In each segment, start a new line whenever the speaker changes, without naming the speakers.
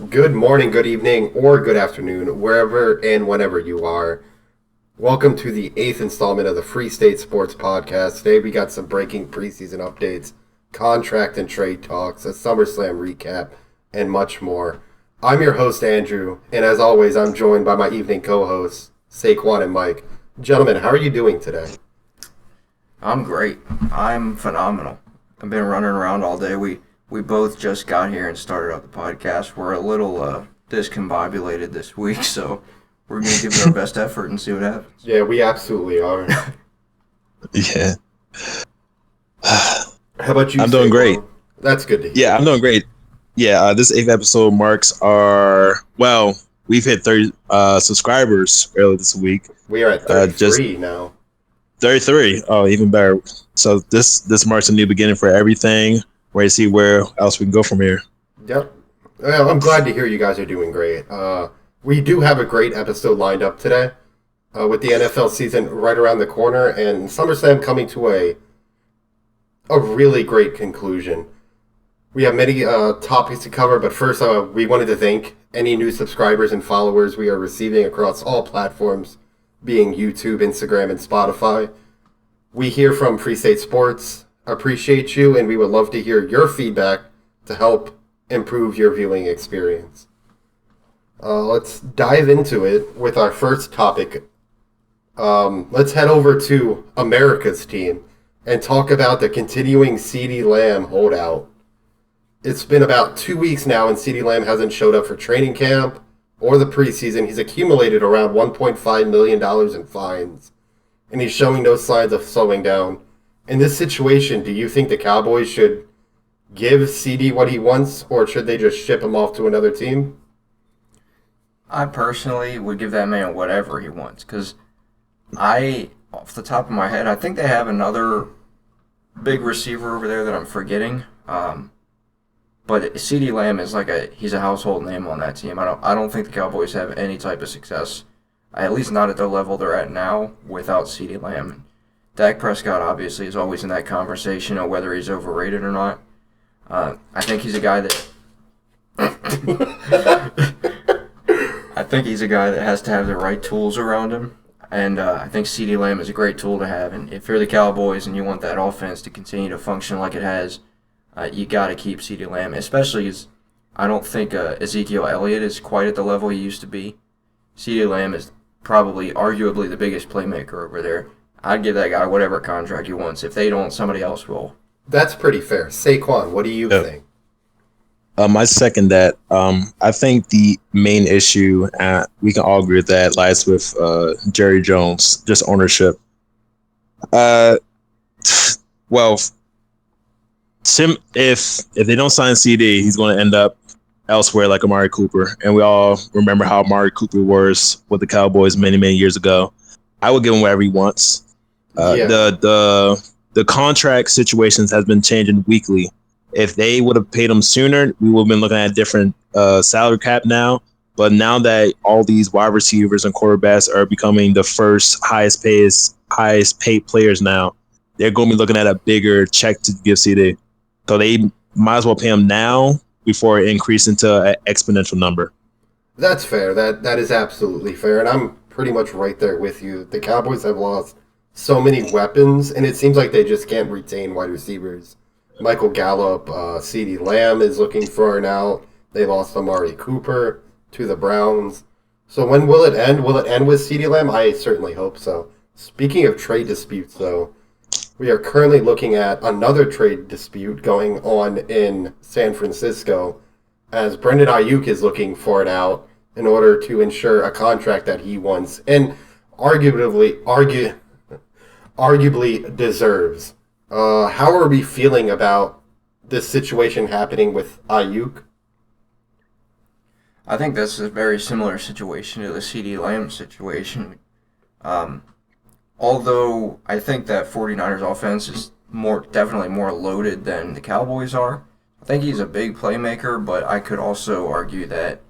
Good morning, good evening, or good afternoon, wherever and whenever you are. Welcome to the 8th installment of the Free State Sports Podcast. Today we got some breaking preseason updates, contract and trade talks, a SummerSlam recap, and much more. I'm your host, Andrew, and as always, I'm joined by my evening co-hosts, Saiquan and Mike. Gentlemen, how are you doing today?
I'm great. I'm phenomenal. I've been running around all day. We both just got here and started up the podcast. We're a little discombobulated this week, so we're going to give it our best effort and see what happens.
Yeah, we absolutely are.
Yeah.
How about you,
I'm doing great.
That's good to hear.
Yeah, I'm doing great. Yeah, this 8th episode marks we've hit 30 subscribers earlier this week.
We are at 33 now.
33. Oh, even better. So this marks a new beginning for everything. Ready to see where else we can go from here.
Yep. Well, I'm glad to hear you guys are doing great. We do have a great episode lined up today with the NFL season right around the corner and SummerSlam coming to a really great conclusion. We have many topics to cover, but first we wanted to thank any new subscribers and followers we are receiving across all platforms, being YouTube, Instagram, and Spotify. We hear from Free State Sports, appreciate you, and we would love to hear your feedback to help improve your viewing experience. Let's dive into it with our first topic. Let's head over to America's team and talk about the continuing CeeDee Lamb holdout. It's been about 2 weeks now and CeeDee Lamb hasn't showed up for training camp or the preseason. He's accumulated around $1.5 million in fines, and he's showing no signs of slowing down. In this situation, do you think the Cowboys should give CeeDee what he wants, or should they just ship him off to another team?
I personally would give that man whatever he wants, because off the top of my head, I think they have another big receiver over there that I'm forgetting. But CeeDee Lamb is he's a household name on that team. I don't think the Cowboys have any type of success, at least not at the level they're at now, without CeeDee Lamb. Dak Prescott obviously is always in that conversation of whether he's overrated or not. I think he's a guy that has to have the right tools around him, and I think CeeDee Lamb is a great tool to have. And if you're the Cowboys and you want that offense to continue to function like it has, you got to keep CeeDee Lamb, especially as I don't think Ezekiel Elliott is quite at the level he used to be. CeeDee Lamb is probably arguably the biggest playmaker over there. I'd give that guy whatever contract he wants. If they don't, somebody else will.
That's pretty fair. Saquon, what do you think?
I second that. I think the main issue, we can all agree with that, lies with Jerry Jones, just ownership. Well, if they don't sign CeeDee, he's going to end up elsewhere like Amari Cooper. And we all remember how Amari Cooper was with the Cowboys many, many years ago. I would give him whatever he wants. The contract situations has been changing weekly. If they would have paid him sooner, we would have been looking at a different salary cap now. But now that all these wide receivers and quarterbacks are becoming the first highest paid players now, they're going to be looking at a bigger check to give CeeDee. So they might as well pay him now before it increases into an exponential number.
That's fair. That is absolutely fair, and I'm pretty much right there with you. The Cowboys have lost so many weapons, and it seems like they just can't retain wide receivers. Michael Gallup, CeeDee Lamb is looking for an out. They lost Amari Cooper to the Browns. So when will it end? Will it end with CeeDee Lamb? I certainly hope so. Speaking of trade disputes, though, we are currently looking at another trade dispute going on in San Francisco, as Brandon Aiyuk is looking for an out in order to ensure a contract that he wants and arguably deserves. How are we feeling about this situation happening with Aiyuk?
I think that's a very similar situation to the CeeDee Lamb situation. Although I think that 49ers offense is definitely more loaded than the Cowboys are. I think he's a big playmaker, but I could also argue that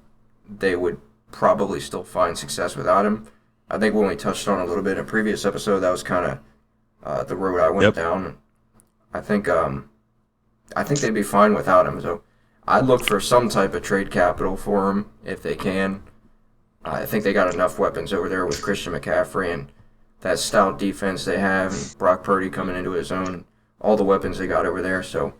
they would probably still find success without him. I think when we touched on a little bit in a previous episode, that was kind of the road I went down. I think they'd be fine without him. So I'd look for some type of trade capital for him if they can. I think they got enough weapons over there with Christian McCaffrey and that stout defense they have, and Brock Purdy coming into his own, all the weapons they got over there. So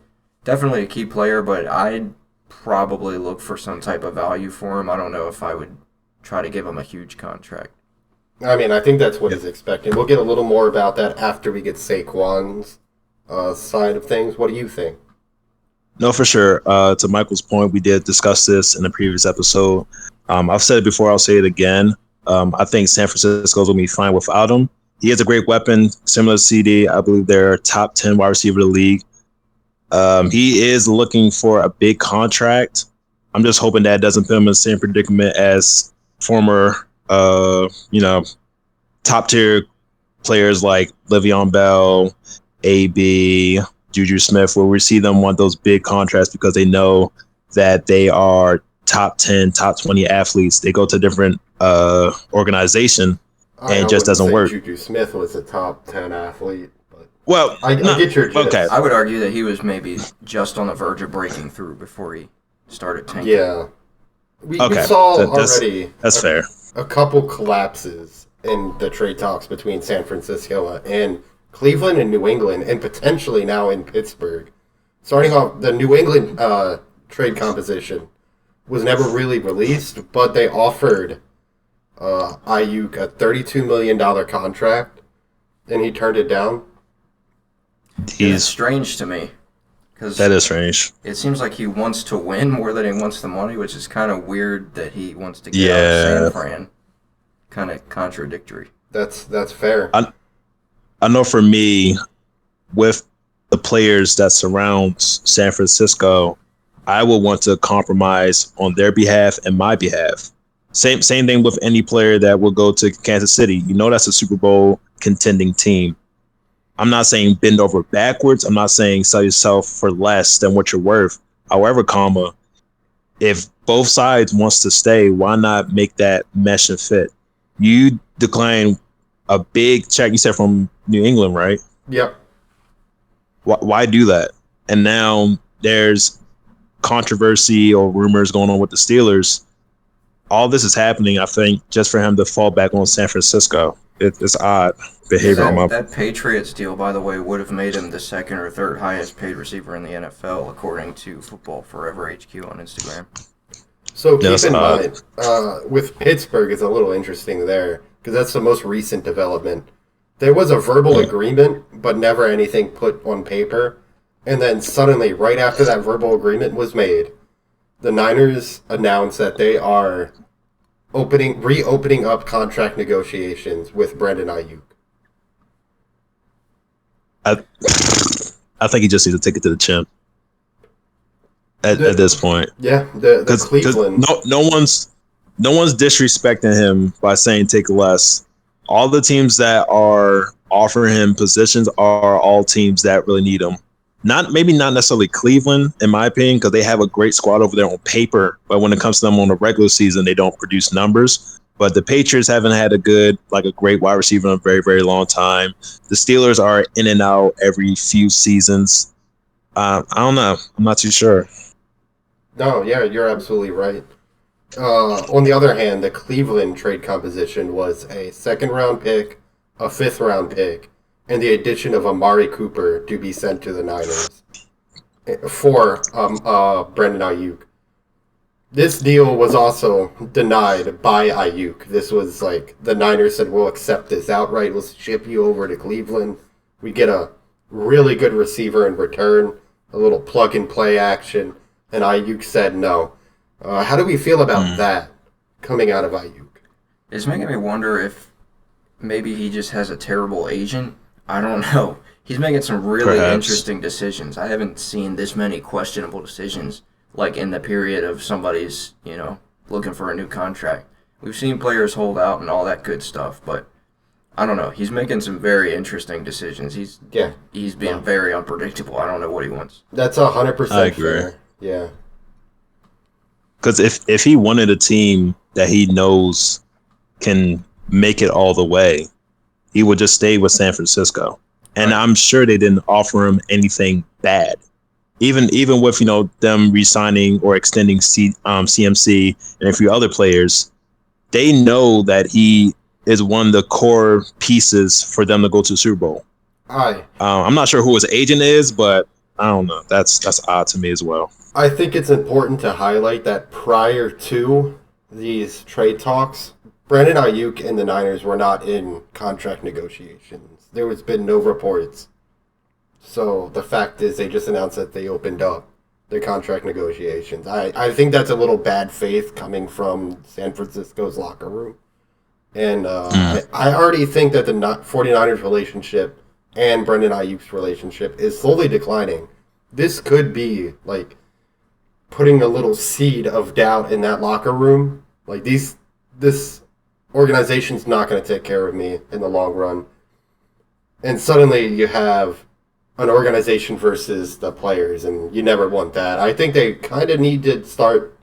definitely a key player, but I'd probably look for some type of value for him. I don't know if I would try to give him a huge contract.
I mean, I think that's what he's expecting. We'll get a little more about that after we get Saquon's side of things. What do you think?
No, for sure. To Michael's point, we did discuss this in the previous episode. I've said it before, I'll say it again. I think San Francisco's going to be fine without him. He has a great weapon, similar to CeeDee. I believe they're top 10 wide receiver of the league. He is looking for a big contract. I'm just hoping that doesn't put him in the same predicament as former, top tier players like Le'Veon Bell, AB, Juju Smith, where we see them want those big contracts because they know that they are top 10, top 20 athletes. They go to a different organization and it just doesn't work.
Juju Smith was a top 10 athlete.
Well,
I get your gist.
Okay.
I would argue that he was maybe just on the verge of breaking through before he started tanking.
Yeah. We saw already
that's fair.
A couple collapses in the trade talks between San Francisco and Cleveland and New England, and potentially now in Pittsburgh. Starting off, the New England trade composition was never really released, but they offered Aiyuk a $32 million contract, and he turned it down.
It's strange to me.
That is strange.
It seems like he wants to win more than he wants the money, which is kind of weird that he wants to get out of San Fran. Kind of contradictory.
That's fair.
I know for me, with the players that surround San Francisco, I will want to compromise on their behalf and my behalf. Same thing with any player that will go to Kansas City. You know that's a Super Bowl contending team. I'm not saying bend over backwards. I'm not saying sell yourself for less than what you're worth. However, if both sides wants to stay, why not make that mesh and fit? You decline a big check, you said from New England, right?
Yep.
Why do that? And now there's controversy or rumors going on with the Steelers. All this is happening, I think, just for him to fall back on San Francisco. It's odd behavior.
That Patriots deal, by the way, would have made him the second or third highest paid receiver in the NFL, according to Football Forever HQ on Instagram.
So keep in mind, with Pittsburgh, it's a little interesting there, because that's the most recent development. There was a verbal agreement, but never anything put on paper. And then suddenly, right after that verbal agreement was made, the Niners announced that they are reopening up contract negotiations with Brandon Aiyuk.
I think he just needs to take it to the chin at this point.
Yeah, the Cleveland.
No one's disrespecting him by saying take less. All the teams that are offering him positions are all teams that really need him. Maybe not necessarily Cleveland, in my opinion, because they have a great squad over there on paper. But when it comes to them on the regular season, they don't produce numbers. But the Patriots haven't had a great wide receiver in a very, very long time. The Steelers are in and out every few seasons. I don't know. I'm not too sure.
No, yeah, you're absolutely right. On the other hand, the Cleveland trade composition was a second-round pick, a fifth-round pick, and the addition of Amari Cooper to be sent to the Niners for Brandon Aiyuk. This deal was also denied by Aiyuk. This was like, the Niners said, we'll accept this outright. We'll ship you over to Cleveland. We get a really good receiver in return, a little plug-and-play action, and Aiyuk said no. How do we feel about that coming out of Aiyuk?
It's making me wonder if maybe he just has a terrible agent. I don't know. He's making some really interesting decisions. I haven't seen this many questionable decisions like in the period of somebody's, looking for a new contract. We've seen players hold out and all that good stuff, but I don't know. He's making some very interesting decisions. He's being very unpredictable. I don't know what he wants.
That's 100%
I agree.
fair. Yeah.
Because if he wanted a team that he knows can make it all the way, he would just stay with San Francisco. And I'm sure they didn't offer him anything bad. even with them re-signing or extending CMC and a few other players, they know that he is one of the core pieces for them to go to the Super Bowl. I'm not sure who his agent is, but I don't know. That's odd to me as well.
I think it's important to highlight that prior to these trade talks, Brandon Aiyuk and the Niners were not in contract negotiations. There has been no reports. So the fact is they just announced that they opened up their contract negotiations. I think that's a little bad faith coming from San Francisco's locker room. And I already think that the 49ers relationship and Brandon Aiyuk's relationship is slowly declining. This could be like putting a little seed of doubt in that locker room. Like this organization's not going to take care of me in the long run. And suddenly you have an organization versus the players, and you never want that. I think they kind of need to start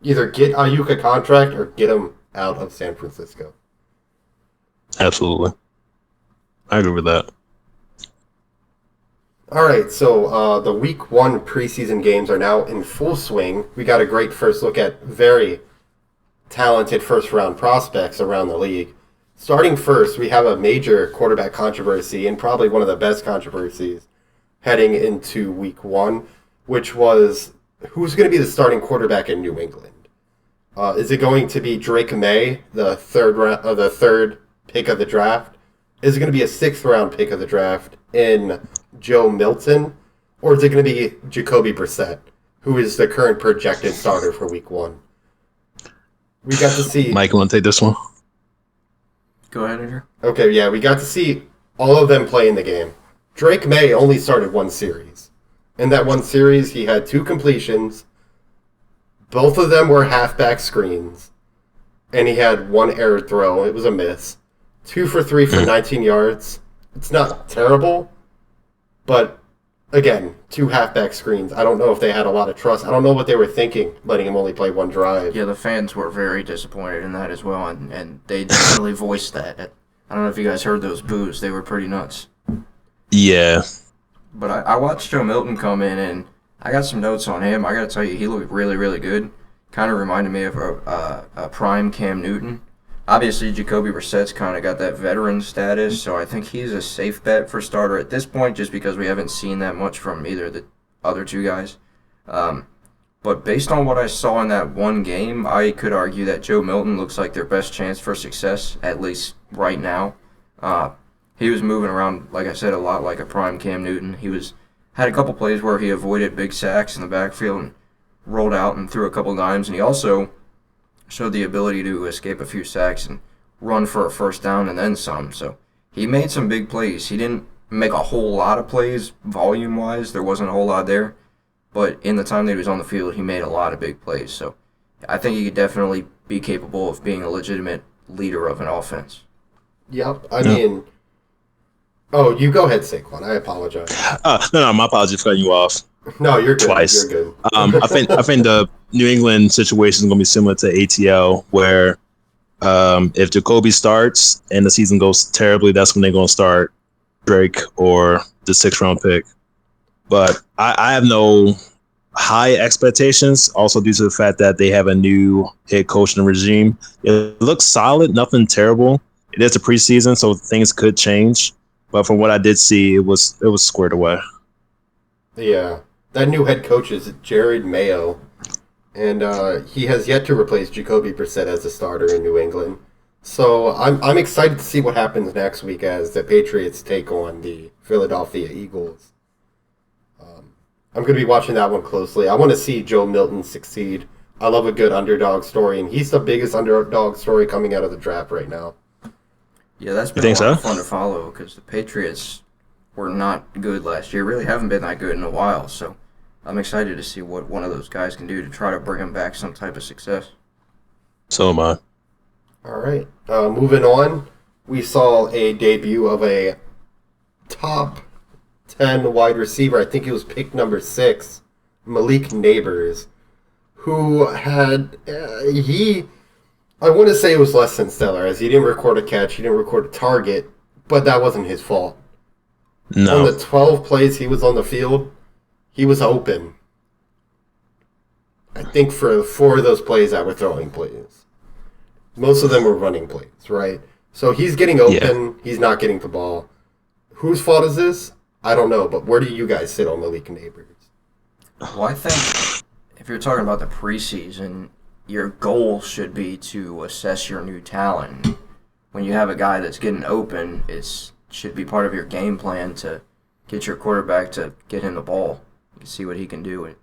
either get Aiyuk a contract or get him out of San Francisco.
Absolutely. I agree with that.
All right, so the Week 1 preseason games are now in full swing. We got a great first look at very talented first-round prospects around the league. Starting first, we have a major quarterback controversy, and probably one of the best controversies heading into Week 1, which was who's going to be the starting quarterback in New England. Is it going to be Drake May, the third pick of the draft? Is it going to be a sixth-round pick of the draft in Joe Milton? Or is it going to be Jacoby Brissett, who is the current projected starter for Week 1? We got to see...
Mike, you want to take this one?
Go ahead, Andrew.
Okay, yeah, we got to see all of them play in the game. Drake May only started one series. In that one series, he had 2 completions. Both of them were halfback screens. And he had 1 error throw. It was a miss. 2 for 3 for 19 yards. It's not terrible, but again, 2 halfback screens. I don't know if they had a lot of trust. I don't know what they were thinking, letting him only play 1 drive.
Yeah, the fans were very disappointed in that as well, and they definitely voiced that. I don't know if you guys heard those boos. They were pretty nuts.
Yeah.
But I watched Joe Milton come in, and I got some notes on him. I got to tell you, he looked really, really good. Kind of reminded me of a prime Cam Newton. Obviously, Jacoby Brissett's kind of got that veteran status, so I think he's a safe bet for starter at this point just because we haven't seen that much from either of the other 2 guys. But based on what I saw in that one game, I could argue that Joe Milton looks like their best chance for success, at least right now. He was moving around, like I said, a lot like a prime Cam Newton. He had a couple plays where he avoided big sacks in the backfield and rolled out and threw a couple dimes, and he also showed the ability to escape a few sacks and run for a first down and then some. So he made some big plays. He didn't make a whole lot of plays volume-wise. There wasn't a whole lot there. But in the time that he was on the field, he made a lot of big plays. So I think he could definitely be capable of being a legitimate leader of an offense.
Yep. I mean... Oh, you go ahead, Saiquan. I apologize.
No, my apologies for cutting you off.
No, you're good.
Twice.
You're good.
I think the New England situation is going to be similar to ATL, where if Jacoby starts and the season goes terribly, that's when they're going to start Drake or the 6th-round pick. But I have no high expectations, also due to the fact that they have a new head coach and regime. It looks solid, nothing terrible. It is a preseason, so things could change. But from what I did see, it was squared away.
Yeah. That new head coach is Jared Mayo, and he has yet to replace Jacoby Brissett as a starter in New England. So I'm excited to see what happens next week as the Patriots take on the Philadelphia Eagles. I'm going to be watching that one closely. I want to see Joe Milton succeed. I love a good underdog story, and he's the biggest underdog story coming out of the draft right now.
Yeah, that's been a lot of fun to follow because the Patriots were not good last year. Really haven't been that good in a while, so I'm excited to see what one of those guys can do to try to bring them back some type of success.
So am I.
All right. Moving on, we saw a debut of a top 10 wide receiver. I think it was pick number 6, Malik Nabers, who had, I want to say it was less than stellar, as he didn't record a catch, he didn't record a target, but that wasn't his fault.
No.
On the 12 plays he was on the field, he was open. I think for 4 of those plays that were throwing plays. Most of them were running plays, right? So he's getting open. He's not getting the ball. Whose fault is this? I don't know, but where do you guys sit on Malik Nabers?
Well, I think if you're talking about the preseason, your goal should be to assess your new talent. When you have a guy that's getting open, it should be part of your game plan to get your quarterback to get him the ball. You can see what he can do. And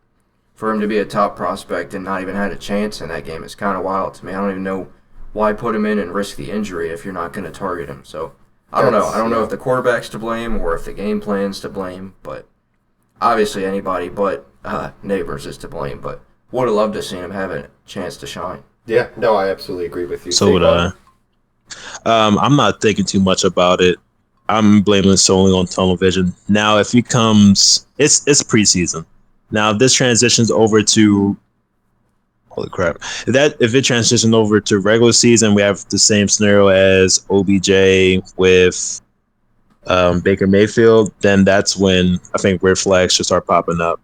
for him to be a top prospect and not even had a chance in that game is kind of wild to me. I don't even know why put him in and risk the injury if you're not going to target him. So I don't know. I don't know if the quarterback's to blame or if the game plan's to blame, but obviously anybody but Nabers is to blame. But would have loved to see him have a chance to shine.
Yeah, no, I absolutely agree with you.
So would I. I'm not thinking too much about it. I'm blaming it solely on tunnel vision. Now, if he comes, it's preseason. Now, if this transitions over to, holy crap, if it transitions over to regular season, we have the same scenario as OBJ with Baker Mayfield, then that's when I think red flags should start popping up.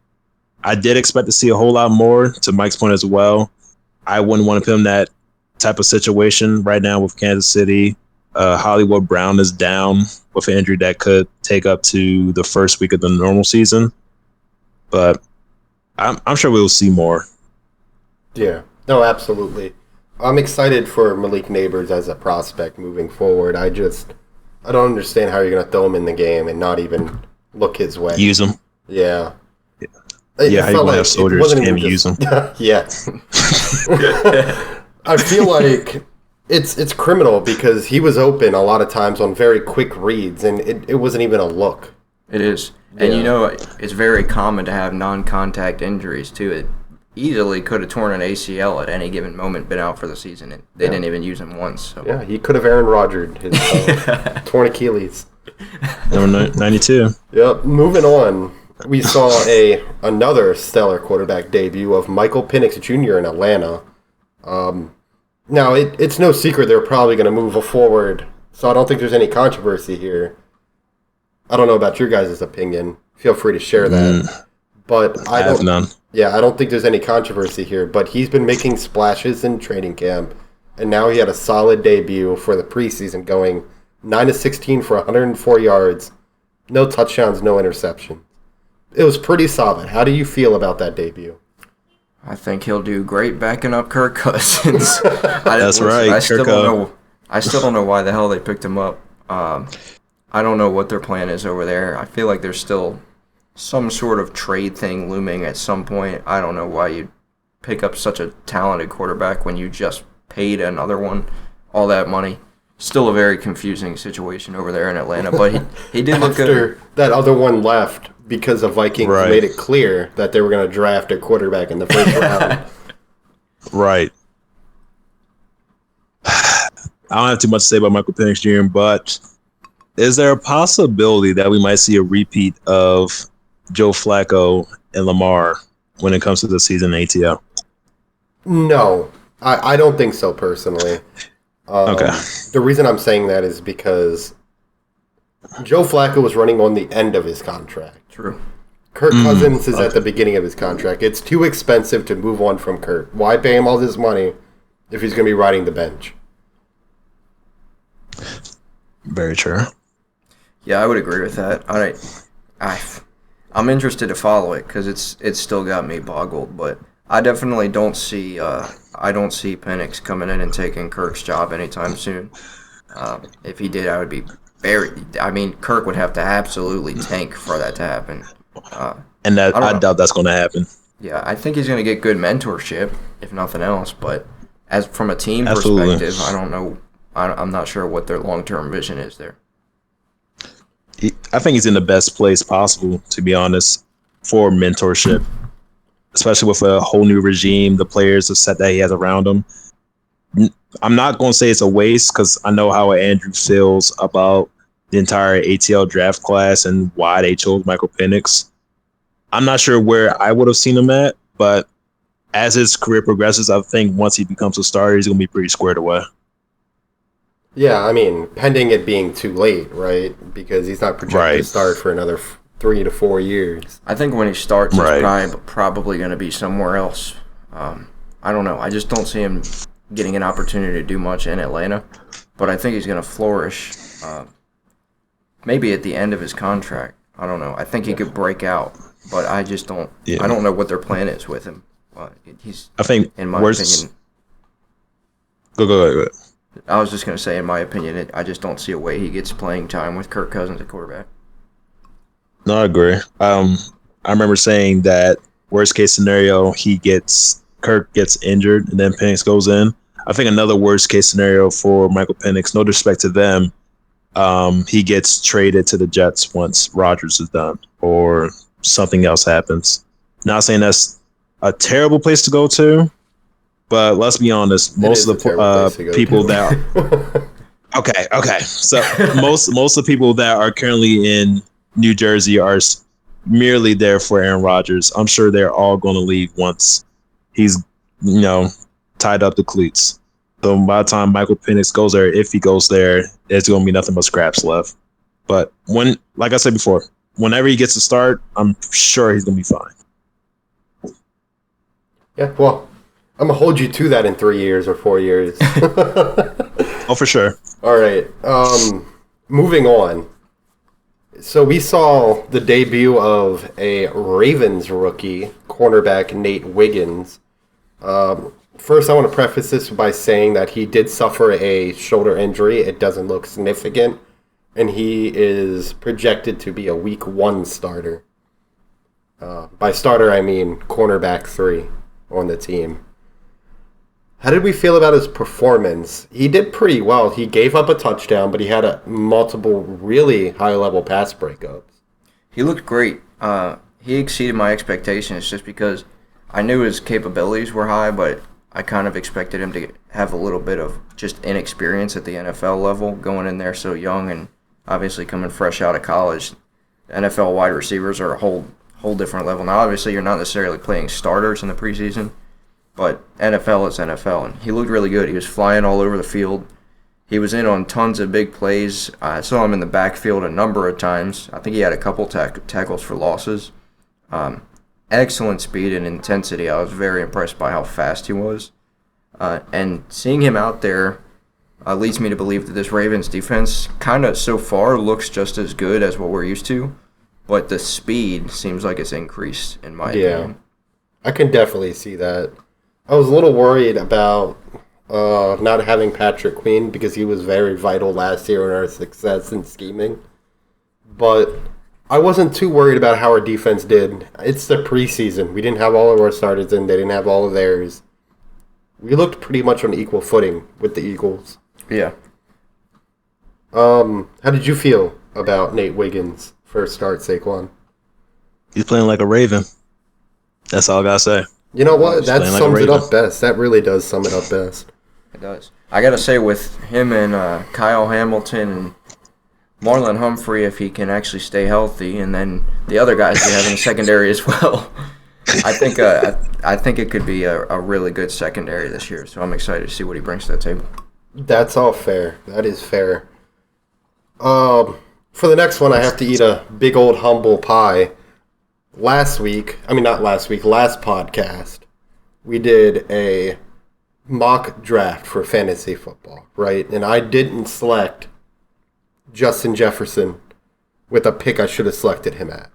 I did expect to see a whole lot more, to Mike's point as well. I wouldn't want to put him in that type of situation right now with Kansas City. Hollywood Brown is down with an injury that could take up to the first week of the normal season. But I'm sure we'll see more.
Yeah, no, absolutely. I'm excited for Malik Nabers as a prospect moving forward. I don't understand how you're going to throw him in the game and not even look his way.
Use him.
Yeah.
Yeah, how you going to have soldiers can't use them.
Yeah. I feel like it's criminal because he was open a lot of times on very quick reads, and it wasn't even a look.
It is. And it's very common to have non-contact injuries, too. It easily could have torn an ACL at any given moment, been out for the season, and they didn't even use him once. So.
Yeah, he could have Aaron Rodgered his torn Achilles.
Number 92.
Yep, moving on. We saw another stellar quarterback debut of Michael Penix Jr. in Atlanta. Now, it's no secret they're probably going to move forward, so I don't think there's any controversy here. I don't know about your guys' opinion. Feel free to share that. But I have
none.
Yeah, I don't think there's any controversy here, but he's been making splashes in training camp, and now he had a solid debut for the preseason, going 9-16 for 104 yards, no touchdowns, no interceptions. It was pretty solid. How do you feel about that debut?
I think he'll do great backing up Kirk Cousins.
That's right.
I still don't know why the hell they picked him up. I don't know what their plan is over there. I feel like there's still some sort of trade thing looming at some point. I don't know why you'd pick up such a talented quarterback when you just paid another one all that money. Still a very confusing situation over there in Atlanta, but he did look good.
After that other one left, because the Vikings made it clear that they were going to draft a quarterback in the first round.
Right. I don't have too much to say about Michael Penix Jr., but is there a possibility that we might see a repeat of Joe Flacco and Lamar when it comes to the season in ATL?
No, I don't think so personally.
Okay.
The reason I'm saying that is because Joe Flacco was running on the end of his contract.
True.
Kirk Cousins is at the beginning of his contract. It's too expensive to move on from Kirk. Why pay him all this money if he's going to be riding the bench?
Very true.
Yeah, I would agree with that. I'm interested to follow it because it's still got me boggled, but I definitely don't see Penix coming in and taking Kirk's job anytime soon. If he did, I would be Kirk would have to absolutely tank for that to happen.
And I doubt that's going to happen.
Yeah, I think he's going to get good mentorship, if nothing else. But as from a team
Absolutely.
perspective, I don't know. I'm not sure what their long-term vision is there.
I think he's in the best place possible, to be honest, for mentorship, especially with a whole new regime, the players, the set that he has around him. I'm not going to say it's a waste because I know how Andrew feels about the entire ATL draft class and why they chose Michael Penix. I'm not sure where I would have seen him at, but as his career progresses, I think once he becomes a starter, he's going to be pretty squared away.
Yeah, I mean, pending it being too late, right? Because he's not projected to start for another 3 to 4 years.
I think when he starts, he's probably going to be somewhere else. I don't know. I just don't see him getting an opportunity to do much in Atlanta, but I think he's going to flourish maybe at the end of his contract. I don't know. I think he could break out, but I just don't. Yeah. I don't know what their plan is with him.
I think,
in my opinion.
Go ahead.
I was just going to say, in my opinion, I just don't see a way he gets playing time with Kirk Cousins at quarterback.
No, I agree. I remember saying that worst case scenario, Kirk gets injured and then Penix goes in. I think another worst case scenario for Michael Penix, no disrespect to them, he gets traded to the Jets once Rodgers is done or something else happens. Not saying that's a terrible place to go to, but let's be honest, most of the people that are okay. So most of the people that are currently in New Jersey are merely there for Aaron Rodgers. I'm sure they're all going to leave once he's, tied up the cleats. So by the time Michael Penix goes there, if he goes there, there's going to be nothing but scraps left. But like I said before, whenever he gets to start, I'm sure he's going to be fine.
Yeah, well, I'm going to hold you to that in 3 years or 4 years.
Oh, for sure.
All right. Moving on. So we saw the debut of a Ravens rookie, cornerback Nate Wiggens. First, I want to preface this by saying that he did suffer a shoulder injury. It doesn't look significant, and he is projected to be a Week 1 starter. By starter, I mean cornerback 3 on the team. How did we feel about his performance? He did pretty well. He gave up a touchdown, but he had multiple really high-level pass breakups.
He looked great. He exceeded my expectations just because I knew his capabilities were high, but I kind of expected him to have a little bit of just inexperience at the NFL level, going in there so young and obviously coming fresh out of college. NFL wide receivers are a whole different level. Now, obviously, you're not necessarily playing starters in the preseason, but NFL is NFL, and he looked really good. He was flying all over the field. He was in on tons of big plays. I saw him in the backfield a number of times. I think he had a couple tackles for losses. Excellent speed and intensity. I was very impressed by how fast he was. And seeing him out there leads me to believe that this Ravens defense kind of so far looks just as good as what we're used to, but the speed seems like it's increased in my opinion.
I can definitely see that. I was a little worried about not having Patrick Queen because he was very vital last year in our success in scheming. But I wasn't too worried about how our defense did. It's the preseason. We didn't have all of our starters in. They didn't have all of theirs. We looked pretty much on equal footing with the Eagles.
Yeah.
How did you feel about Nate Wiggens' first start, Saiquan?
He's playing like a Raven. That's all I got to say.
You know what? That sums it up best. That really does sum it up best.
It does. I got to say, with him and Kyle Hamilton and Marlon Humphrey, if he can actually stay healthy, and then the other guys we have in the secondary as well, I think it could be a really good secondary this year. So I'm excited to see what he brings to the table.
That's all fair. That is fair. For the next one, I have to eat a big old humble pie. Last podcast, we did a mock draft for fantasy football, right? And I didn't select Justin Jefferson with a pick I should have selected him at,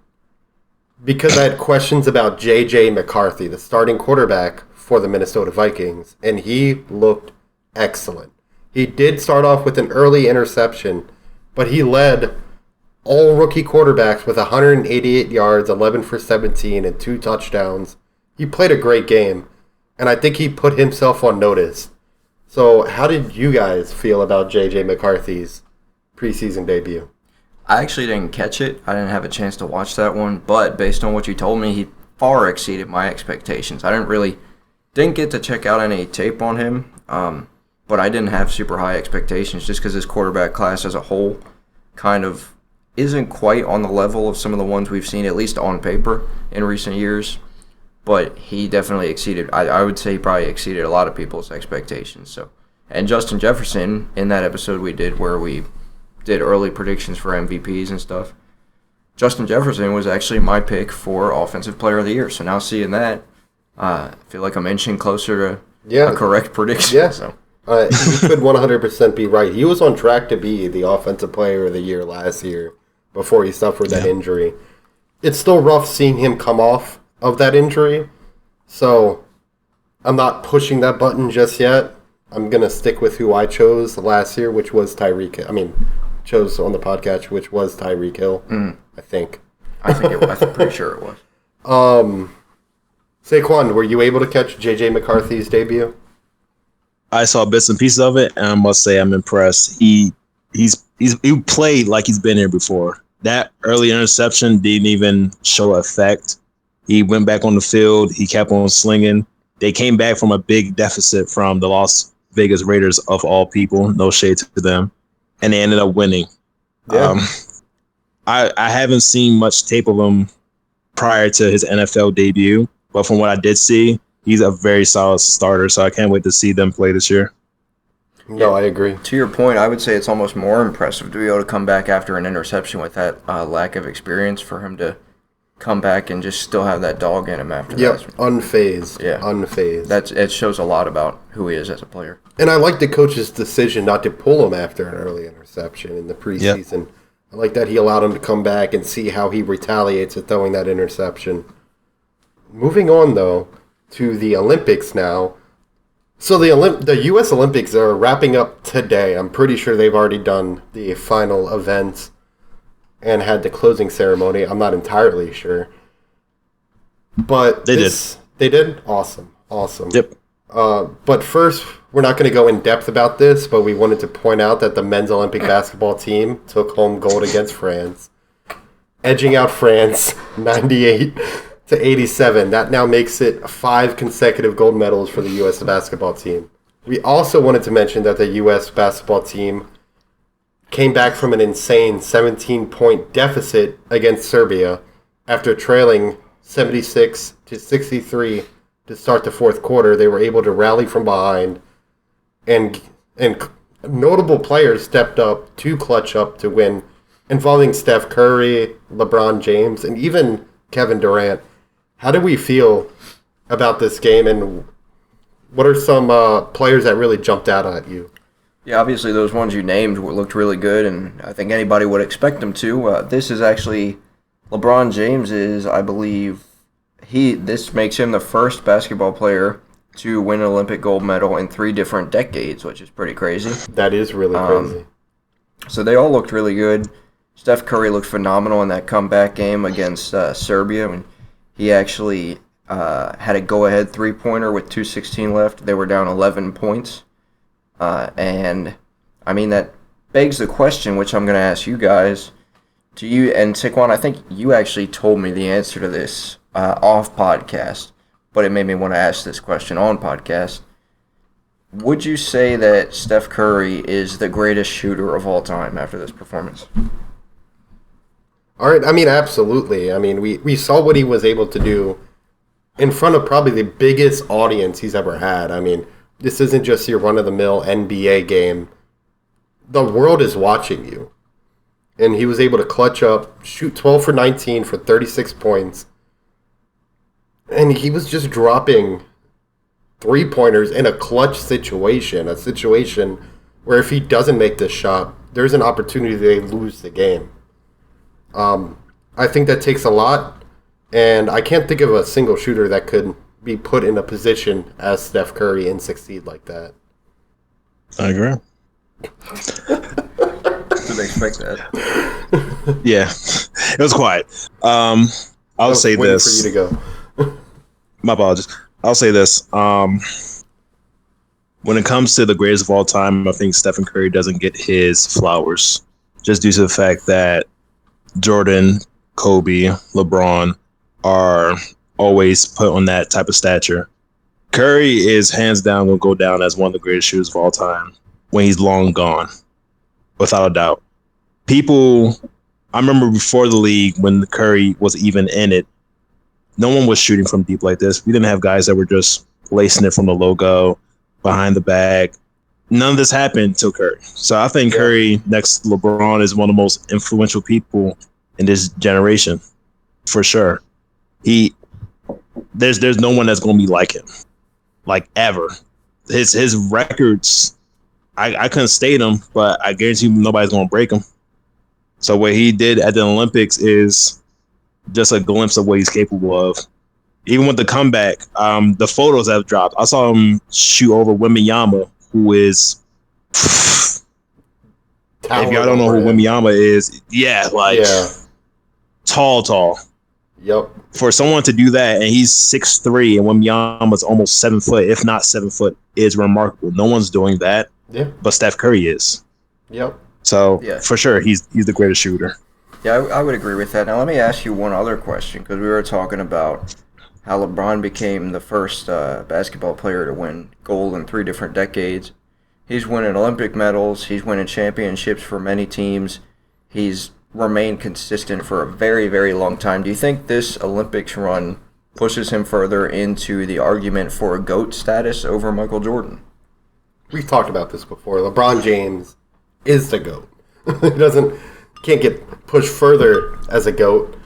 because I had questions about J.J. McCarthy, the starting quarterback for the Minnesota Vikings, and he looked excellent. He did start off with an early interception, but he led all rookie quarterbacks with 188 yards, 11 for 17, and 2 touchdowns. He played a great game, and I think he put himself on notice. So how did you guys feel about J.J. McCarthy's preseason debut?
I actually didn't catch it. I didn't have a chance to watch that one, but based on what you told me, he far exceeded my expectations. I didn't get to check out any tape on him, but I didn't have super high expectations just because his quarterback class as a whole kind of isn't quite on the level of some of the ones we've seen, at least on paper, in recent years. But he definitely exceeded, I would say he probably exceeded a lot of people's expectations. And Justin Jefferson, in that episode we did where we did early predictions for MVPs and stuff, Justin Jefferson was actually my pick for Offensive Player of the Year. So now seeing that, I feel like I'm inching closer to a correct prediction.
Yeah.
So.
He could 100% be right. He was on track to be the Offensive Player of the Year last year before he suffered that injury. It's still rough seeing him come off of that injury, so I'm not pushing that button just yet. I'm going to stick with who I chose last year, which was Tyreek Hill. I mean, chose on the podcast, which was Tyreek Hill, I think.
I think it was. I'm pretty sure it was.
Saiquan, were you able to catch J.J. McCarthy's debut?
I saw bits and pieces of it, and I must say I'm impressed. He played like he's been here before. That early interception didn't even show effect. He went back on the field. He kept on slinging. They came back from a big deficit from the Las Vegas Raiders, of all people. No shade to them. And they ended up winning.
Yeah.
I haven't seen much tape of him prior to his NFL debut, but from what I did see, he's a very solid starter, so I can't wait to see them play this year.
No, I agree.
To your point, I would say it's almost more impressive to be able to come back after an interception with that lack of experience for him to come back and just still have that dog in him after that.
Yep, unfazed.
Yeah.
Unfazed.
It shows a lot about who he is as a player.
And I like the coach's decision not to pull him after an early interception in the preseason. Yep. I like that he allowed him to come back and see how he retaliates at throwing that interception. Moving on, though, to the Olympics now. So the U.S. Olympics are wrapping up today. I'm pretty sure they've already done the final events and had the closing ceremony. I'm not entirely sure. But
They did.
They did? Awesome.
Yep.
But first, we're not going to go in depth about this, but we wanted to point out that the men's Olympic basketball team took home gold against France, edging out France 98-87. That now makes it 5 consecutive gold medals for the U.S. basketball team. We also wanted to mention that the U.S. basketball team came back from an insane 17-point deficit against Serbia after trailing 76-63 to start the fourth quarter. They were able to rally from behind, and notable players stepped up to clutch up to win, involving Steph Curry, LeBron James, and even Kevin Durant. How do we feel about this game, and what are some players that really jumped out at you?
Yeah, obviously those ones you named looked really good, and I think anybody would expect them to. This is actually LeBron James is, I believe, this makes him the first basketball player to win an Olympic gold medal in 3 different decades, which is pretty crazy.
That is really crazy.
So they all looked really good. Steph Curry looked phenomenal in that comeback game against Serbia. I mean, he actually had a go-ahead 3-pointer with 2:16 left. They were down 11 points. And, I mean, that begs the question, which I'm going to ask you guys. To you, and Saiquan, I think you actually told me the answer to this off podcast, but it made me want to ask this question on podcast. Would you say that Steph Curry is the greatest shooter of all time after this performance?
All right, I mean, absolutely. I mean, we saw what he was able to do in front of probably the biggest audience he's ever had. I mean, this isn't just your run-of-the-mill NBA game. The world is watching you. And he was able to clutch up, shoot 12 for 19 for 36 points. And he was just dropping 3-pointers in a clutch situation, a situation where if he doesn't make this shot, there's an opportunity they lose the game. I think that takes a lot, and I can't think of a single shooter that could be put in a position as Steph Curry and succeed like that.
I agree.
Didn't expect that.
Yeah, it was quiet. I'll say this.
For you to go.
My apologies. I'll say this. When it comes to the greatest of all time, I think Stephen Curry doesn't get his flowers just due to the fact that Jordan, Kobe, LeBron are always put on that type of stature. Curry is hands down going to go down as one of the greatest shooters of all time when he's long gone, without a doubt. I remember before the league when Curry was even in it, no one was shooting from deep like this. We didn't have guys that were just lacing it from the logo, behind the bag. None of this happened till Curry. So I think Curry, next to LeBron, is one of the most influential people in this generation, for sure. There's no one that's gonna be like him, like ever. His records, I couldn't state them, but I guarantee you nobody's gonna break them. So what he did at the Olympics is just a glimpse of what he's capable of. Even with the comeback, the photos have dropped. I saw him shoot over Wembanyama, who is. If y'all don't know who Wembanyama is, tall.
Yep.
For someone to do that, and he's 6'3", and Wembanyama's almost 7 foot, if not 7 foot, is remarkable. No one's doing that, but Steph Curry is.
Yep.
So for sure, he's the greatest shooter.
Yeah, I would agree with that. Now let me ask you one other question, because we were talking about how LeBron became the first basketball player to win gold in 3 different decades. He's winning Olympic medals. He's winning championships for many teams. He's remained consistent for a very, very long time. Do you think this Olympics run pushes him further into the argument for a GOAT status over Michael Jordan?
We've talked about this before. LeBron James is the GOAT. Can't get pushed further as a GOAT.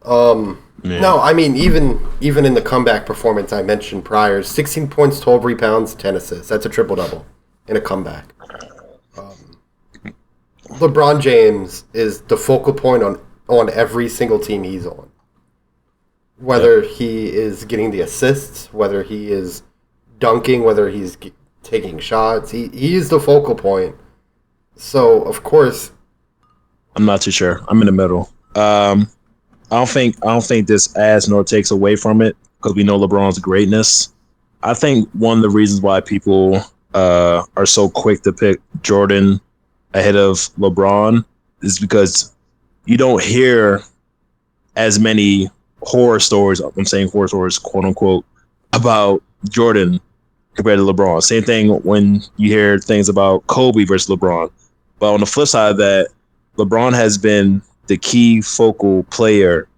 No, I mean, even in the comeback performance I mentioned prior, 16 points, 12 rebounds, 10 assists. That's a triple-double in a comeback. LeBron James is the focal point on every single team he's on. Whether he is getting the assists, whether he is dunking, whether he's taking shots, he is the focal point. So, of course...
I'm not too sure. I'm in the middle. I don't think this adds nor takes away from it, because we know LeBron's greatness. I think one of the reasons why people are so quick to pick Jordan ahead of LeBron is because you don't hear as many horror stories, I'm saying horror stories, quote unquote, about Jordan compared to LeBron. Same thing when you hear things about Kobe versus LeBron. But on the flip side of that, LeBron has been the key focal player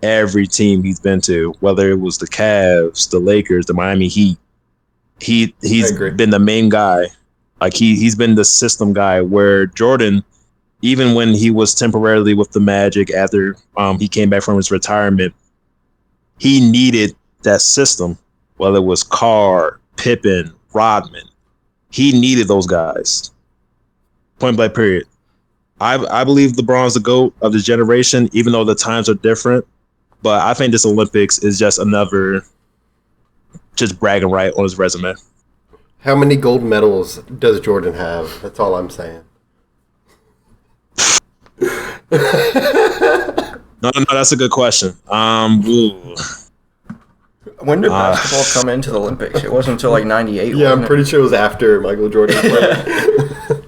every team he's been to, whether it was the Cavs, the Lakers, the Miami Heat. He's been the main guy. Like he's been the system guy, where Jordan, even when he was temporarily with the Magic after he came back from his retirement, he needed that system, whether it was Carr, Pippen, Rodman. He needed those guys. Point blank period. I believe LeBron's the GOAT of this generation, even though the times are different. But I think this Olympics is just another just bragging right on his resume.
How many gold medals does Jordan have? That's all I'm saying.
No, that's a good question.
When did basketball come into the Olympics? It wasn't until like 98.
Yeah, I'm pretty sure it was after Michael Jordan played.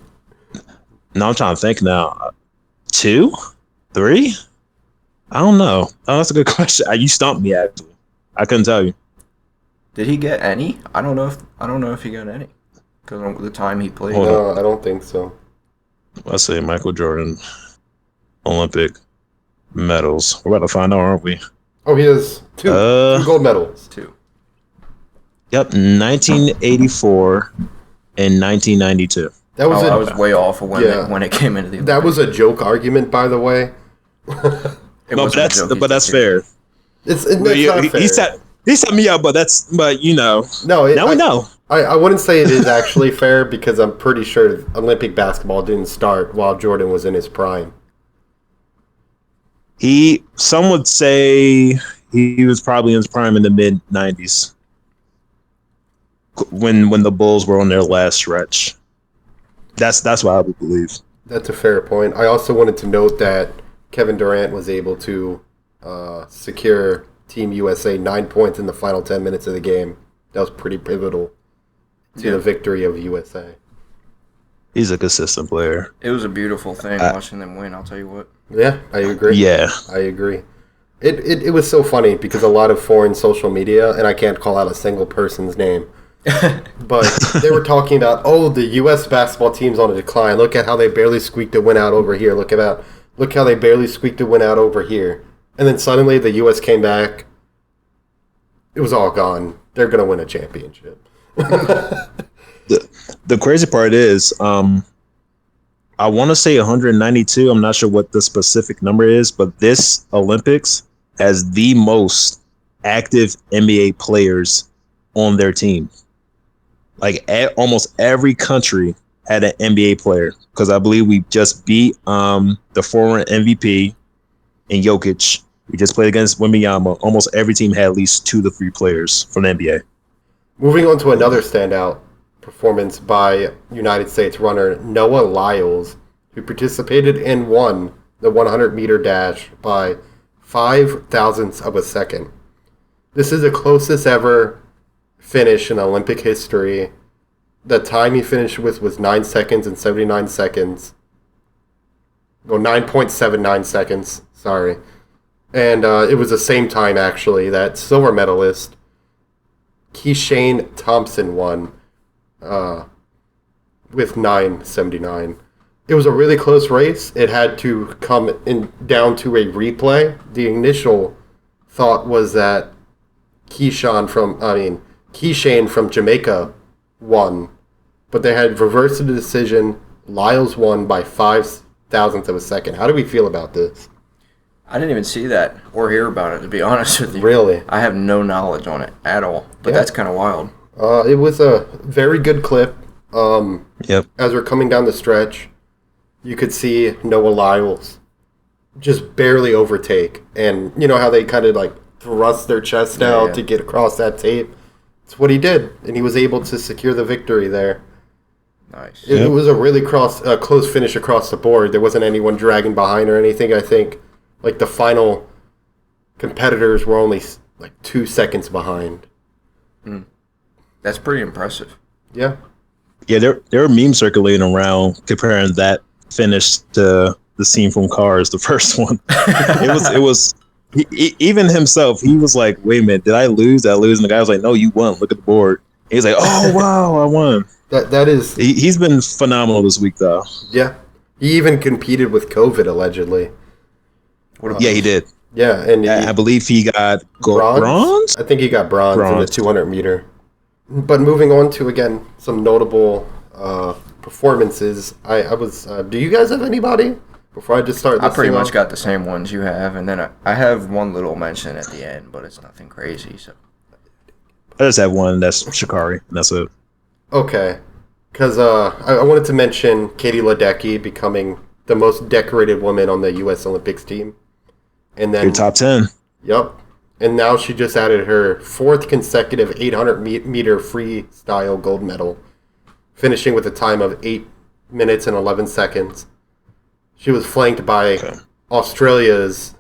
No, I'm trying to think now. 2? 3? I don't know. Oh, that's a good question. You stumped me, actually. I couldn't tell you.
Did he get any? I don't know if he got any because of the time he played.
No, I don't think so.
Let's see, Michael Jordan Olympic medals. We're about to find out, aren't we?
Oh, he has 2 gold medals.
2.
Yep, 1984 and 1992.
That was
I was way off of when it came into the Olympics.
That was a joke argument, by the way.
But that's fair.
It's not fair.
He set me up, but you know.
No,
we know.
I wouldn't say it is actually fair, because I'm pretty sure Olympic basketball didn't start while Jordan was in his prime.
Some would say he was probably in his prime in the mid 90s, when the Bulls were on their last stretch. That's what I would believe.
That's a fair point. I also wanted to note that Kevin Durant was able to secure Team USA 9 points in the final 10 minutes of the game. That was pretty pivotal to the victory of USA.
He's a consistent player.
It was a beautiful thing watching them win, I'll tell you what.
Yeah, I agree.
Yeah.
I agree. It was so funny because a lot of foreign social media, and I can't call out a single person's name, but they were talking about, the U.S. basketball team's on a decline. Look at how they barely squeaked a win out over here. Look how they barely squeaked a win out over here. And then suddenly the U.S. came back. It was all gone. They're going to win a championship.
The crazy part is, I I want to say 192. I'm not sure what the specific number is, but this Olympics has the most active NBA players on their team. Like almost every country had an NBA player, because I believe we just beat the former MVP in Jokic. We just played against Wembanyama. Almost every team had at least 2 to 3 players from the NBA.
Moving on to another standout performance by United States runner Noah Lyles, who participated and won the 100-meter dash by 5 thousandths of a second. This is the closest ever finish in Olympic history. The time he finished with was 9 seconds and 79 seconds. Well, 9.79 seconds, sorry. And it was the same time, actually, that silver medalist Keishane Thompson won with 9.79. It was a really close race. It had to come down to a replay. The initial thought was that Keishane from Jamaica won, but they had reversed the decision. Lyles won by 5 thousandths of a second. How do we feel about this?
I didn't even see that or hear about it, to be honest with you.
Really?
I have no knowledge on it at all, but that's kind of wild.
It was a very good clip.
Yep.
As we're coming down the stretch, you could see Noah Lyles just barely overtake. And you know how they kind of like thrust their chest out to get across that tape? It's what he did, and he was able to secure the victory there.
Nice.
It was a really close finish across the board. There wasn't anyone dragging behind or anything. I think like the final competitors were only like 2 seconds behind.
That's pretty impressive.
Yeah.
Yeah, there were memes circulating around comparing that finish to the scene from Cars, the first one. It was even himself, he was like, wait a minute, did I lose? Did I lose? And the guy was like, no, you won. Look at the board. He's like, oh, wow, I won.
That is...
He's been phenomenal this week, though.
Yeah. He even competed with COVID, allegedly.
Yeah, he did.
Yeah, and
I believe he got bronze?
I think he got bronze in the 200 meter. But moving on to, again, some notable performances. I was... do you guys have anybody? Before I just start this
I pretty much got the same ones you have, and then I have one little mention at the end, but it's nothing crazy. So
I just have one. That's Sha'Carri, and that's it.
Okay. Because I wanted to mention Katie Ledecky becoming the most decorated woman on the U.S. Olympics team. And then
your top 10.
Yep. And now she just added her 4th consecutive 800-meter freestyle gold medal, finishing with a time of 8 minutes and 11 seconds. She was flanked by Australia's...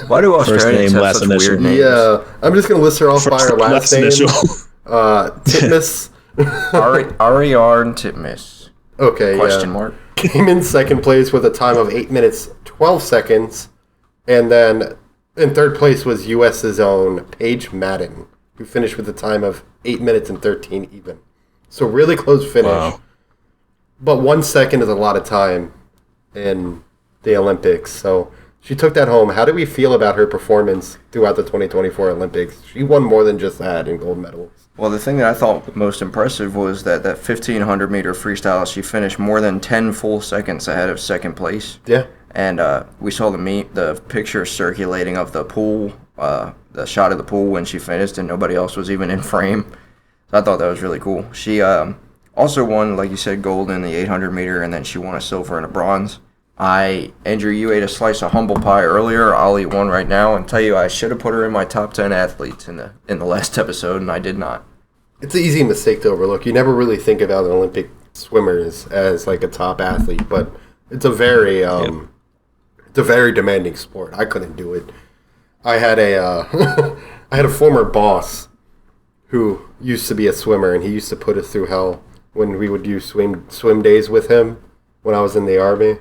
Why do Australians have such weird names?
Yeah, I'm just going to list her off by her last name. Titmus.
Ariarne Titmus.
Okay,
Question mark.
Came in second place with a time of 8 minutes, 12 seconds. And then in third place was U.S.'s own Paige Madden, who finished with a time of 8 minutes and 13 even. So really close finish.
Wow.
But 1 second is a lot of time in the Olympics. So she took that home. How do we feel about her performance throughout the 2024 Olympics? She won more than just that in gold medals.
Well, the thing that I thought most impressive was that 1,500-meter freestyle, she finished more than 10 full seconds ahead of second place.
Yeah.
And we saw the picture circulating of the pool, the shot of the pool when she finished, and nobody else was even in frame. So I thought that was really cool. She also won, like you said, gold in the 800-meter, and then she won a silver and a bronze. Andrew, you ate a slice of humble pie earlier. I'll eat one right now and tell you I should have put her in my top 10 athletes in the last episode, and I did not.
It's an easy mistake to overlook. You never really think about Olympic swimmers as like a top athlete, but it's a very it's a very demanding sport. I couldn't do it. I had a I had a former boss who used to be a swimmer, and he used to put us through hell when we would do swim days with him when I was in the Army.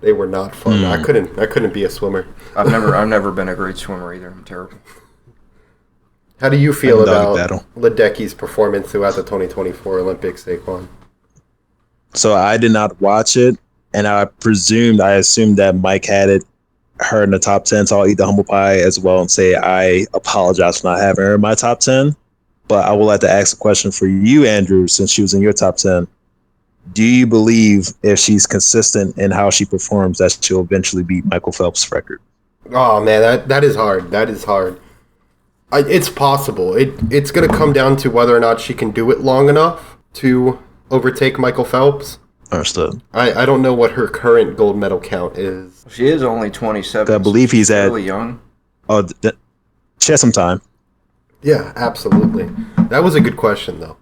They were not fun. I couldn't be a swimmer.
I've never been a great swimmer either. I'm terrible.
How do you feel about Ledecky's performance throughout the 2024 Olympics, Saiquan?
So I did not watch it, and I assumed that Mike had her in the top 10, so I'll eat the humble pie as well and say I apologize for not having her in my top 10. But I would like to ask a question for you, Andrew, since she was in your top 10. Do you believe if she's consistent in how she performs that she'll eventually beat Michael Phelps' record?
Oh man, that is hard. That is hard. It's possible. It's going to come down to whether or not she can do it long enough to overtake Michael Phelps.
Understood.
I don't know what her current gold medal count is.
She is only 27.
I believe he's
really young.
Oh, she has some time.
Yeah, absolutely. That was a good question, though.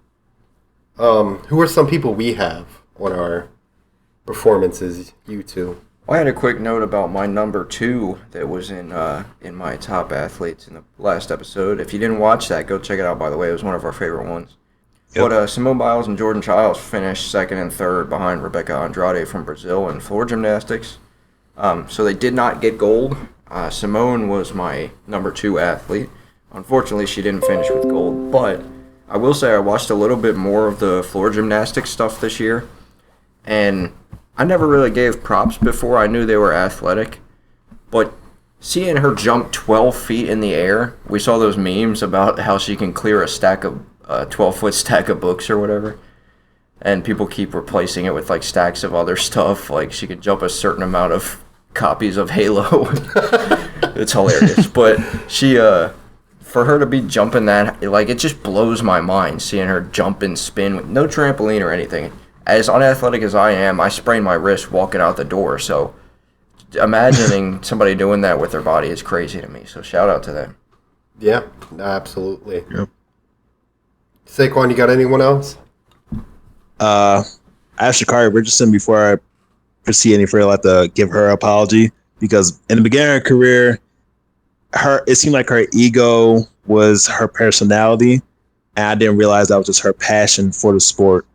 Who are some people we have on our performances, you two?
I had a quick note about my number 2 that was in my top athletes in the last episode. If you didn't watch that, go check it out, by the way. It was one of our favorite ones. Yep. But Simone Biles and Jordan Childs finished second and third behind Rebecca Andrade from Brazil in floor gymnastics. So they did not get gold. Simone was my number 2 athlete. Unfortunately, she didn't finish with gold. But I will say I watched a little bit more of the floor gymnastics stuff this year. And I never really gave props before. I knew they were athletic. But seeing her jump 12 feet in the air, we saw those memes about how she can clear a 12-foot stack of books or whatever. And people keep replacing it with like stacks of other stuff. Like she can jump a certain amount of copies of Halo. It's hilarious. But she, for her to be jumping that, like it just blows my mind seeing her jump and spin with no trampoline or anything. As unathletic as I am, I sprained my wrist walking out the door. So imagining somebody doing that with their body is crazy to me. So shout out to them.
Yeah, absolutely.
Yep.
Saiquan, you got anyone else?
I asked Sha'Carri Richardson before I proceed any further. I'd like to give her an apology because in the beginning of her career, it seemed like her ego was her personality, and I didn't realize that was just her passion for the sport.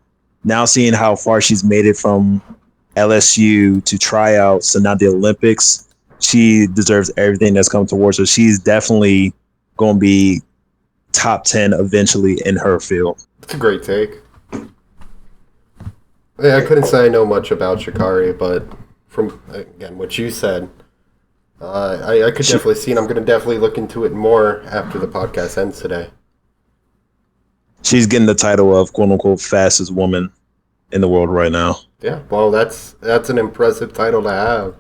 Now seeing how far she's made it from LSU to tryouts and now the Olympics, she deserves everything that's come towards her. She's definitely going to be top 10 eventually in her field.
That's a great take. Yeah, I couldn't say I know much about Sha'Carri, but from, again, what you said, I could definitely see, and I'm going to definitely look into it more after the podcast ends today.
She's getting the title of quote-unquote fastest woman in the world right now.
Yeah, well, that's an impressive title to have.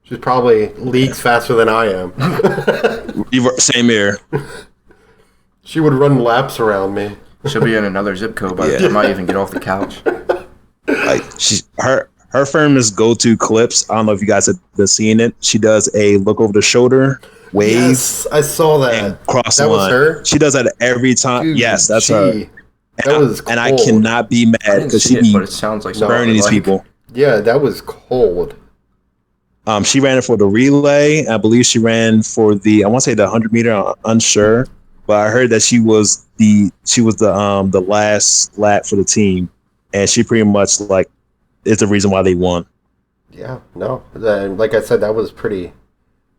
She's probably leagues faster than I am.
Same here.
She would run laps around me.
She'll be in another zip code by the time I even get off the couch.
Like her famous go-to clips. I don't know if you guys have been seeing it. She does a look over the shoulder wave.
Yes, I saw that.
And cross
that
line.
Was her.
She does that every time.
Dude,
yes, that's her.
That was cold.
And I cannot be mad because she be
but it sounds like
burning these people.
Yeah, that was cold.
She ran it for the relay. I believe she ran for the 100 meter. I'm unsure, but I heard that she was the last lap for the team, and she pretty much like is the reason why they won.
Yeah, no, like I said, that was pretty.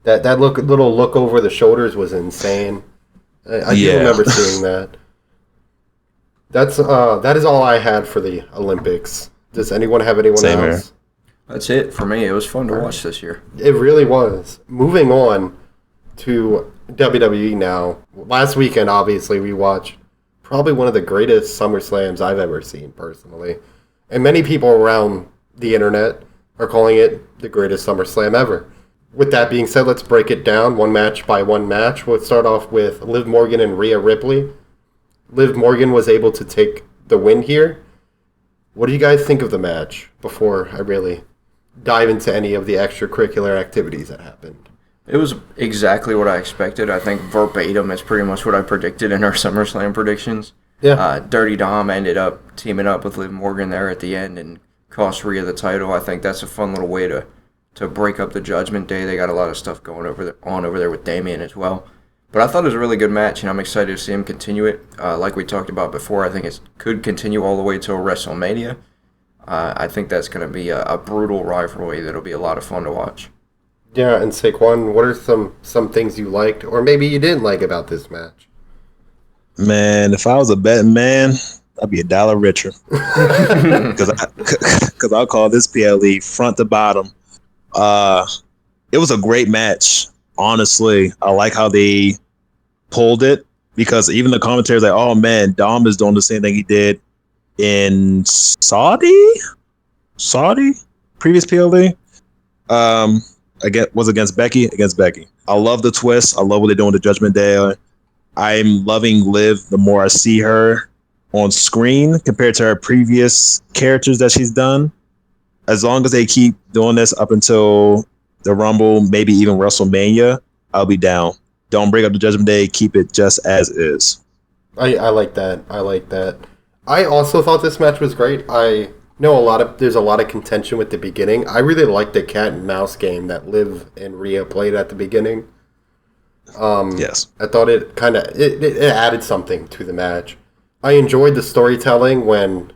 That little look over the shoulders was insane. I do remember seeing that. That is all I had for the Olympics. Does anyone have anyone
Same
else?
here.
That's it for me. It was fun to watch this year.
It really was. Moving on to WWE now. Last weekend, obviously, we watched probably one of the greatest SummerSlams I've ever seen, personally. And many people around the internet are calling it the greatest SummerSlam ever. With that being said, let's break it down one match by one match. We'll start off with Liv Morgan and Rhea Ripley. Liv Morgan was able to take the win here. What do you guys think of the match before I really dive into any of the extracurricular activities that happened?
It was exactly what I expected. I think verbatim is pretty much what I predicted in our SummerSlam predictions.
Yeah.
Dirty Dom ended up teaming up with Liv Morgan there at the end and cost Rhea the title. I think that's a fun little way to break up the Judgment Day. They got a lot of stuff going over there with Damian as well. But I thought it was a really good match, and I'm excited to see him continue it. Like we talked about before, I think it could continue all the way till WrestleMania. I think that's going to be a brutal rivalry that'll be a lot of fun to watch.
Yeah, and Saiquan, what are some things you liked, or maybe you didn't like about this match?
Man, if I was a betting man, I'd be $1 richer. Because I'll call this PLE front to bottom. It was a great match. Honestly, I like how they pulled it because even the commentators like, oh man, Dom is doing the same thing he did in Saudi previous PLD. Against Becky. I love the twist. I love what they're doing with the Judgment Day. I'm loving Liv the more I see her on screen compared to her previous characters that she's done. As long as they keep doing this up until the Rumble, maybe even WrestleMania, I'll be down. Don't break up the Judgment Day. Keep it just as is.
I like that. I also thought this match was great. I know there's a lot of contention with the beginning. I really liked the cat and mouse game that Liv and Rhea played at the beginning.
Yes.
I thought it kind of it added something to the match. I enjoyed the storytelling when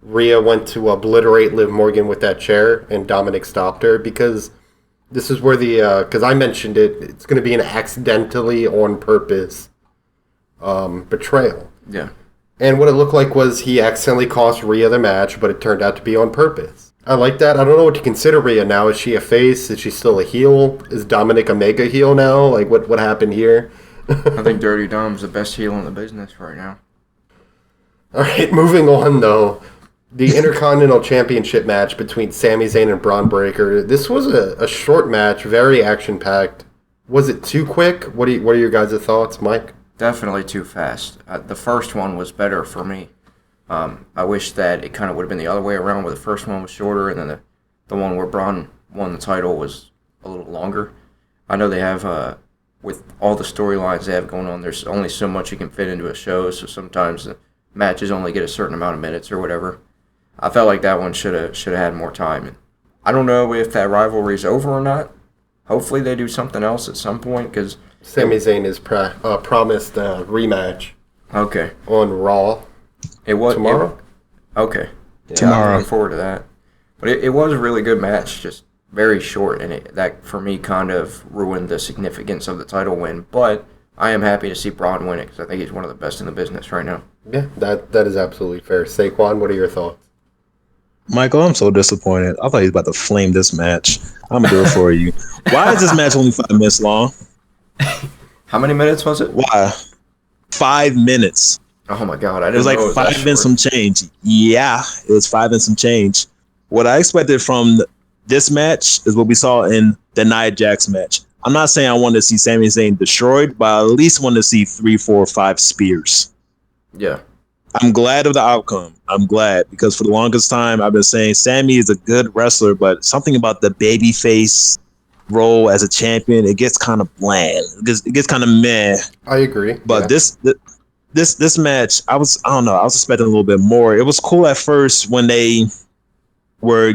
Rhea went to obliterate Liv Morgan with that chair and Dominic stopped her, because this is where because I mentioned it's going to be an accidentally on purpose betrayal.
Yeah.
And what it looked like was he accidentally cost Rhea the match, but it turned out to be on purpose. I like that. I don't know what to consider Rhea now. Is she a face? Is she still a heel? Is Dominic a mega heel now? Like, what happened here?
I think Dirty Dom's the best heel in the business right now.
All right, moving on, though. The Intercontinental Championship match between Sami Zayn and Braun Breaker. This was a short match, very action-packed. Was it too quick? What are your guys' thoughts, Mike?
Definitely too fast. The first one was better for me. I wish that it kind of would have been the other way around, where the first one was shorter and then the one where Braun won the title was a little longer. I know they have, with all the storylines they have going on, there's only so much you can fit into a show, so sometimes the matches only get a certain amount of minutes or whatever. I felt like that one should have had more time. And I don't know if that rivalry is over or not. Hopefully they do something else at some point, because
Sami Zayn is promised a rematch.
Okay.
On Raw.
It was
tomorrow.
Okay. Yeah,
tomorrow.
I'm looking forward to that. But it was a really good match, just very short, and that for me kind of ruined the significance of the title win. But I am happy to see Braun win it, because I think he's one of the best in the business right now.
Yeah, that is absolutely fair. Saiquan, what are your thoughts?
Michael, I'm so disappointed. I thought he was about to flame this match. I'm going to do it for you. Why is this match only 5 minutes long?
How many minutes was it?
Why? 5 minutes.
Oh, my God. I
It was
didn't
like
know it was
5 and some change. Yeah, it was 5 and some change. What I expected from this match is what we saw in the Nia Jax match. I'm not saying I wanted to see Sami Zayn destroyed, but I at least wanted to see 3, 4, 5 spears.
Yeah.
I'm glad of the outcome. I'm glad, because for the longest time I've been saying Sammy is a good wrestler, but something about the babyface role as a champion, it gets kind of bland. It gets kind of meh.
I agree.
But this match, I was expecting a little bit more. It was cool at first when they were,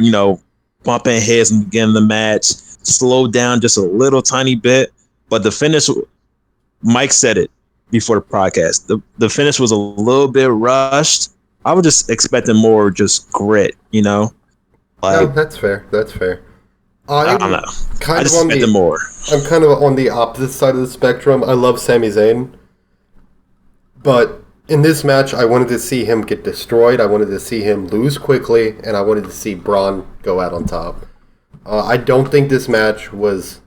bumping heads in the beginning of the match, slowed down just a little tiny bit, but the finish, Mike said it before the podcast. The finish was a little bit rushed. I was just expecting more just grit,
No, that's fair.
I don't know. I just expected more.
I'm kind of on the opposite side of the spectrum. I love Sami Zayn, but in this match, I wanted to see him get destroyed. I wanted to see him lose quickly, and I wanted to see Braun go out on top. I don't think this match was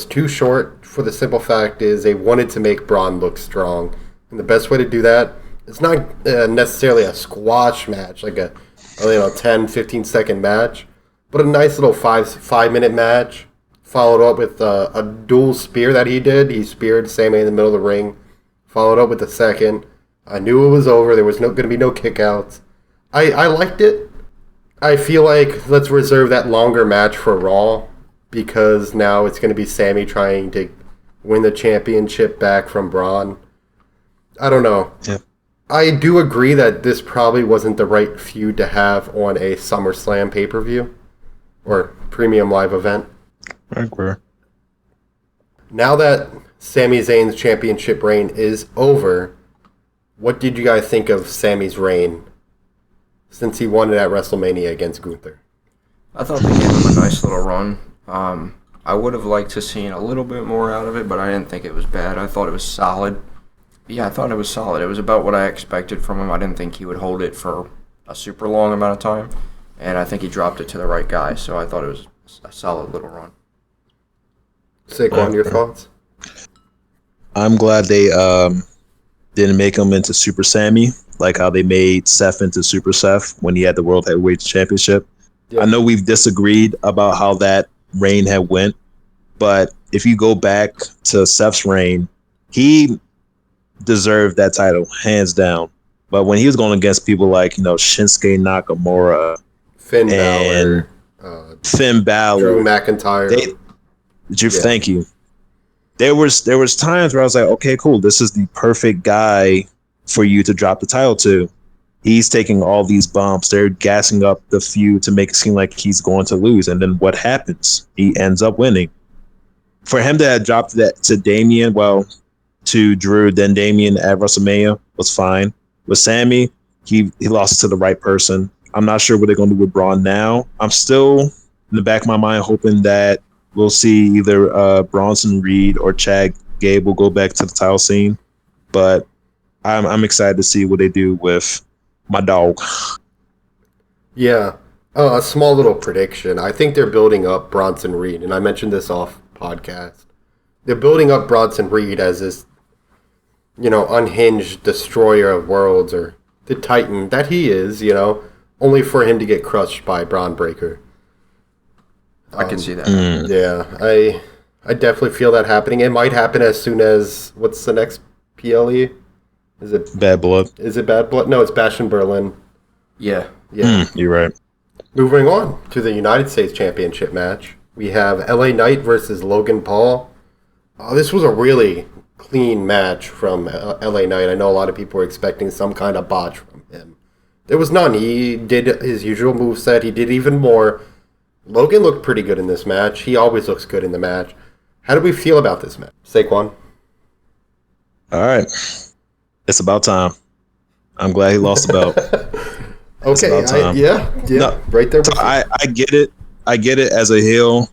too short, for the simple fact is they wanted to make Braun look strong. And the best way to do that, it's not necessarily a squash match, like a 10, 15-second match, but a nice little 5-minute match, followed up with a dual spear that he did. He speared Sami in the middle of the ring, followed up with a second. I knew it was over. There was going to be no kickouts. I liked it. I feel like let's reserve that longer match for Raw, because now it's going to be Sami trying to win the championship back from Braun. I don't know.
Yeah.
I do agree that this probably wasn't the right feud to have on a SummerSlam pay-per-view or premium live event.
I agree.
Now that Sami Zayn's championship reign is over, what did you guys think of Sami's reign since he won it at WrestleMania against Gunther?
I thought they gave him a nice little run. I would have liked to seen a little bit more out of it, but I didn't think it was bad. I thought it was solid. Yeah, I thought it was solid. It was about what I expected from him. I didn't think he would hold it for a super long amount of time, and I think he dropped it to the right guy, so I thought it was a solid little run.
Saquon, your thoughts?
I'm glad they didn't make him into Super Sammy, like how they made Seth into Super Seth when he had the World Heavyweight Championship. Yeah. I know we've disagreed about how that reign had went, but if you go back to Seth's reign, he deserved that title, hands down. But when he was going against people like, Shinsuke Nakamura,
Finn Balor, Drew McIntyre.
Thank you. There was times where I was like, okay, cool. This is the perfect guy for you to drop the title to. He's taking all these bumps. They're gassing up the feud to make it seem like he's going to lose. And then what happens? He ends up winning. For him to have dropped that to Damian, to Drew, then Damian at WrestleMania was fine. With Sammy, he lost to the right person. I'm not sure what they're going to do with Braun now. I'm still in the back of my mind hoping that we'll see either Bronson Reed or Chad Gable go back to the title scene. But I'm excited to see what they do with my dog.
Yeah. A small little prediction. I think they're building up Bronson Reed, and I mentioned this off podcast. They're building up Bronson Reed as this, unhinged destroyer of worlds, or the Titan that he is, only for him to get crushed by Braun Breaker.
I can see that.
Yeah, I definitely feel that happening. It might happen as soon as, what's the next PLE? Is it
Bad Blood?
Is it Bad Blood? No, it's Bash in Berlin.
Yeah.
You're right.
Moving on to the United States Championship match, we have LA Knight versus Logan Paul. This was a really clean match from LA Knight. I know a lot of people were expecting some kind of botch from him. There was none. He did his usual moveset. He did even more. Logan looked pretty good in this match. He always looks good in the match. How do we feel about this match? Saiquan?
All right. It's about time. I'm glad he lost the belt.
Okay. No, right there.
I get it. I get it as a heel.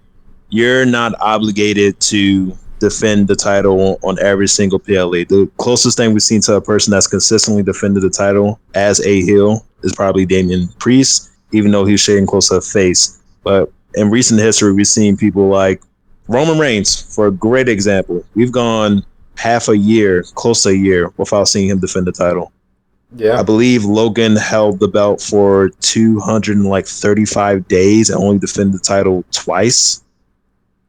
You're not obligated to defend the title on every single PLE. The closest thing we've seen to a person that's consistently defended the title as a heel is probably Damian Priest, even though he's shading close to the face. But in recent history, we've seen people like Roman Reigns, for a great example. We've gone half a year, close to a year, without seeing him defend the title.
Yeah,
I believe Logan held the belt for 235 days and only defended the title twice.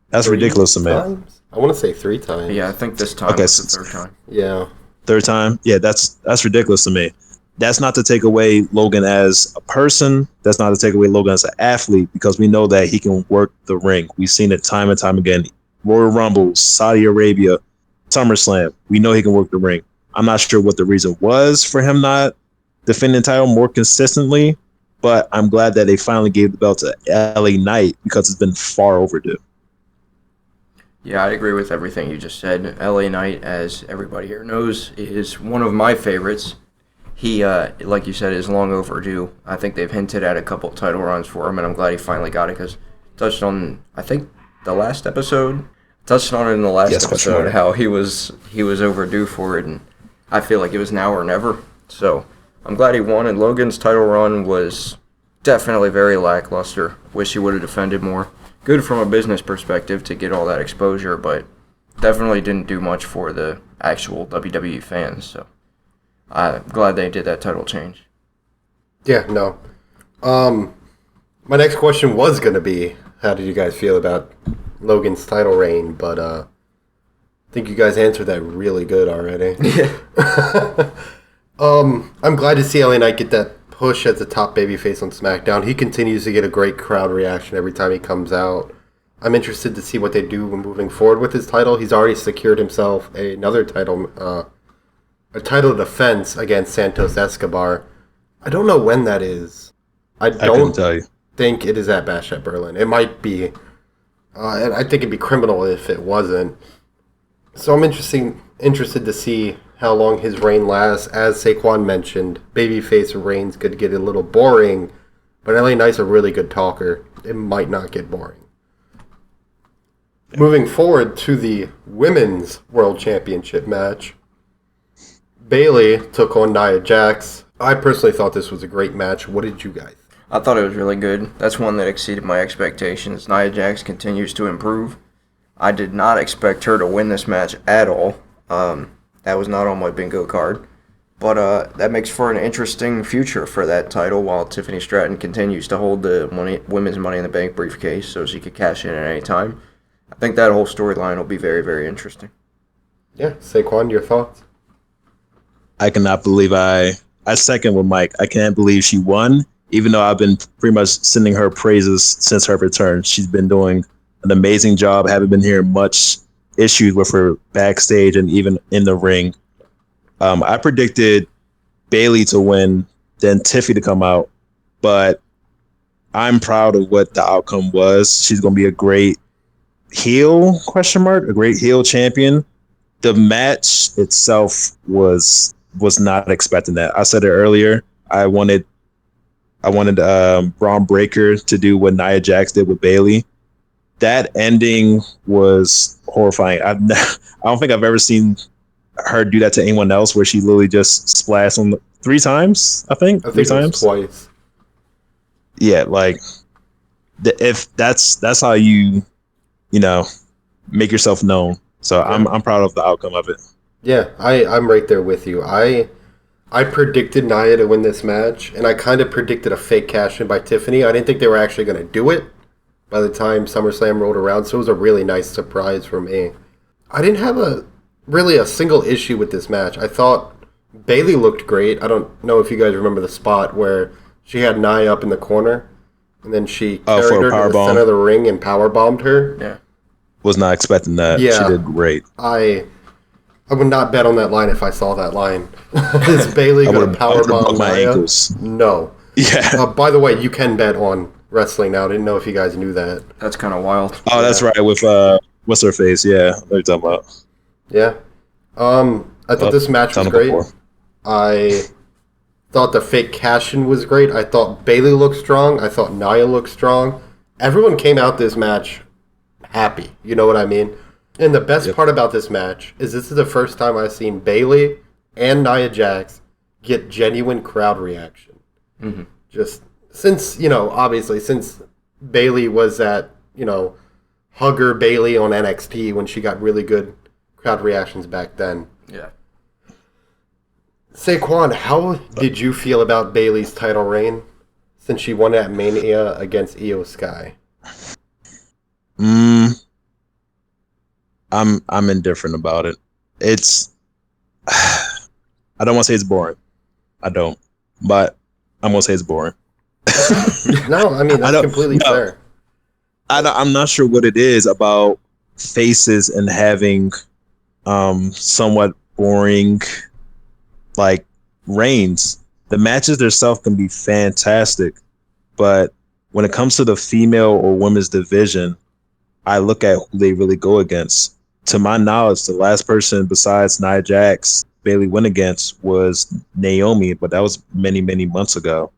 That's ridiculous to me.
I want to say 3 times.
Yeah, I think this time was the third time.
Yeah.
Third time? Yeah, that's ridiculous to me. That's not to take away Logan as a person. That's not to take away Logan as an athlete, because we know that he can work the ring. We've seen it time and time again. Royal Rumble, Saudi Arabia, SummerSlam. We know he can work the ring. I'm not sure what the reason was for him not defending the title more consistently, but I'm glad that they finally gave the belt to LA Knight because it's been far overdue.
Yeah, I agree with everything you just said. LA Knight, as everybody here knows, is one of my favorites. He, like you said, is long overdue. I think they've hinted at a couple title runs for him, and I'm glad he finally got it, because touched on, I think, the last episode. Touched on it in the last episode, how he was overdue for it, and I feel like it was now or never. So I'm glad he won, and Logan's title run was definitely very lackluster. Wish he would have defended more. Good from a business perspective to get all that exposure, but definitely didn't do much for the actual WWE fans. So I'm glad they did that title change.
Yeah, no. My next question was going to be, how did you guys feel about Logan's title reign? But I think you guys answered that really good already.
Yeah.
I'm glad to see LA Knight get that push as the top babyface on SmackDown. He continues to get a great crowd reaction every time he comes out. I'm interested to see what they do moving forward with his title. He's already secured himself another title, a title defense against Santos Escobar. I don't know when that is. I don't
tell you.
Think it is at Bash at Berlin. It might be. And I think it'd be criminal if it wasn't. So I'm interested to see how long his reign lasts. As Saiquan mentioned, babyface reigns could get a little boring, but LA Knight's a really good talker. It might not get boring. Yeah. Moving forward to the Women's World Championship match, Bayley took on Nia Jax. I personally thought this was a great match. What did you guys?
I thought it was really good. That's one that exceeded my expectations. Nia Jax continues to improve. I did not expect her to win this match at all. That was not on my bingo card. But that makes for an interesting future for that title while Tiffany Stratton continues to hold the women's Money in the Bank briefcase so she could cash in at any time. I think that whole storyline will be very, very interesting.
Yeah, Saiquan, your thoughts?
I cannot believe I second with Mike. I can't believe she won, even though I've been pretty much sending her praises since her return. She's been doing an amazing job. Haven't been hearing much issues with her backstage and even in the ring. I predicted Bayley to win, then Tiffy to come out, but I'm proud of what the outcome was. She's going to be a great heel, a great heel champion. The match itself was not expecting that. I said it earlier. I wanted Braun Breaker to do what Nia Jax did with Bayley. That ending was horrifying. I don't think I've ever seen her do that to anyone else, where she literally just splashed on 3 times. I think 3 times,
twice.
Yeah, like if that's how you make yourself known. So yeah. I'm proud of the outcome of it.
Yeah, I'm right there with you. I predicted Nia to win this match, and I kind of predicted a fake cash-in by Tiffany. I didn't think they were actually going to do it by the time SummerSlam rolled around, so it was a really nice surprise for me. I didn't have a single issue with this match. I thought Bayley looked great. I don't know if you guys remember the spot where she had Nia up in the corner, and then she carried her to the center of the ring and powerbombed her.
Yeah.
Was not expecting that. Yeah. She did great.
I would not bet on that line if I saw that line. Is Bayley going to powerbomb
my
Nia?
Ankles.
No.
Yeah.
By the way, you can bet on wrestling now. I didn't know if you guys knew that.
That's kind of wild.
Oh, yeah. That's right. With what's her face? Yeah, what are you talking about?
Yeah. I thought this match was great. I thought the fake cash-in was great. I thought Bayley looked strong. I thought Nia looked strong. Everyone came out this match happy. You know what I mean? And the best part about this match is this is the first time I've seen Bayley and Nia Jax get genuine crowd reaction.
Mm-hmm.
Just since, obviously, since Bayley was that, hugger Bayley on NXT when she got really good crowd reactions back then.
Yeah.
Saiquan, how did you feel about Bayley's title reign since she won at Mania against Io Sky?
I'm indifferent about it. It's I don't want to say it's boring. I don't, but I'm gonna say it's boring.
No, I mean that's completely fair.
I'm not sure what it is about faces and having somewhat boring like reigns. The matches themselves can be fantastic, but when it comes to the female or women's division, I look at who they really go against. To my knowledge, the last person besides Nia Jax Bayley went against was Naomi, but that was many, many months ago.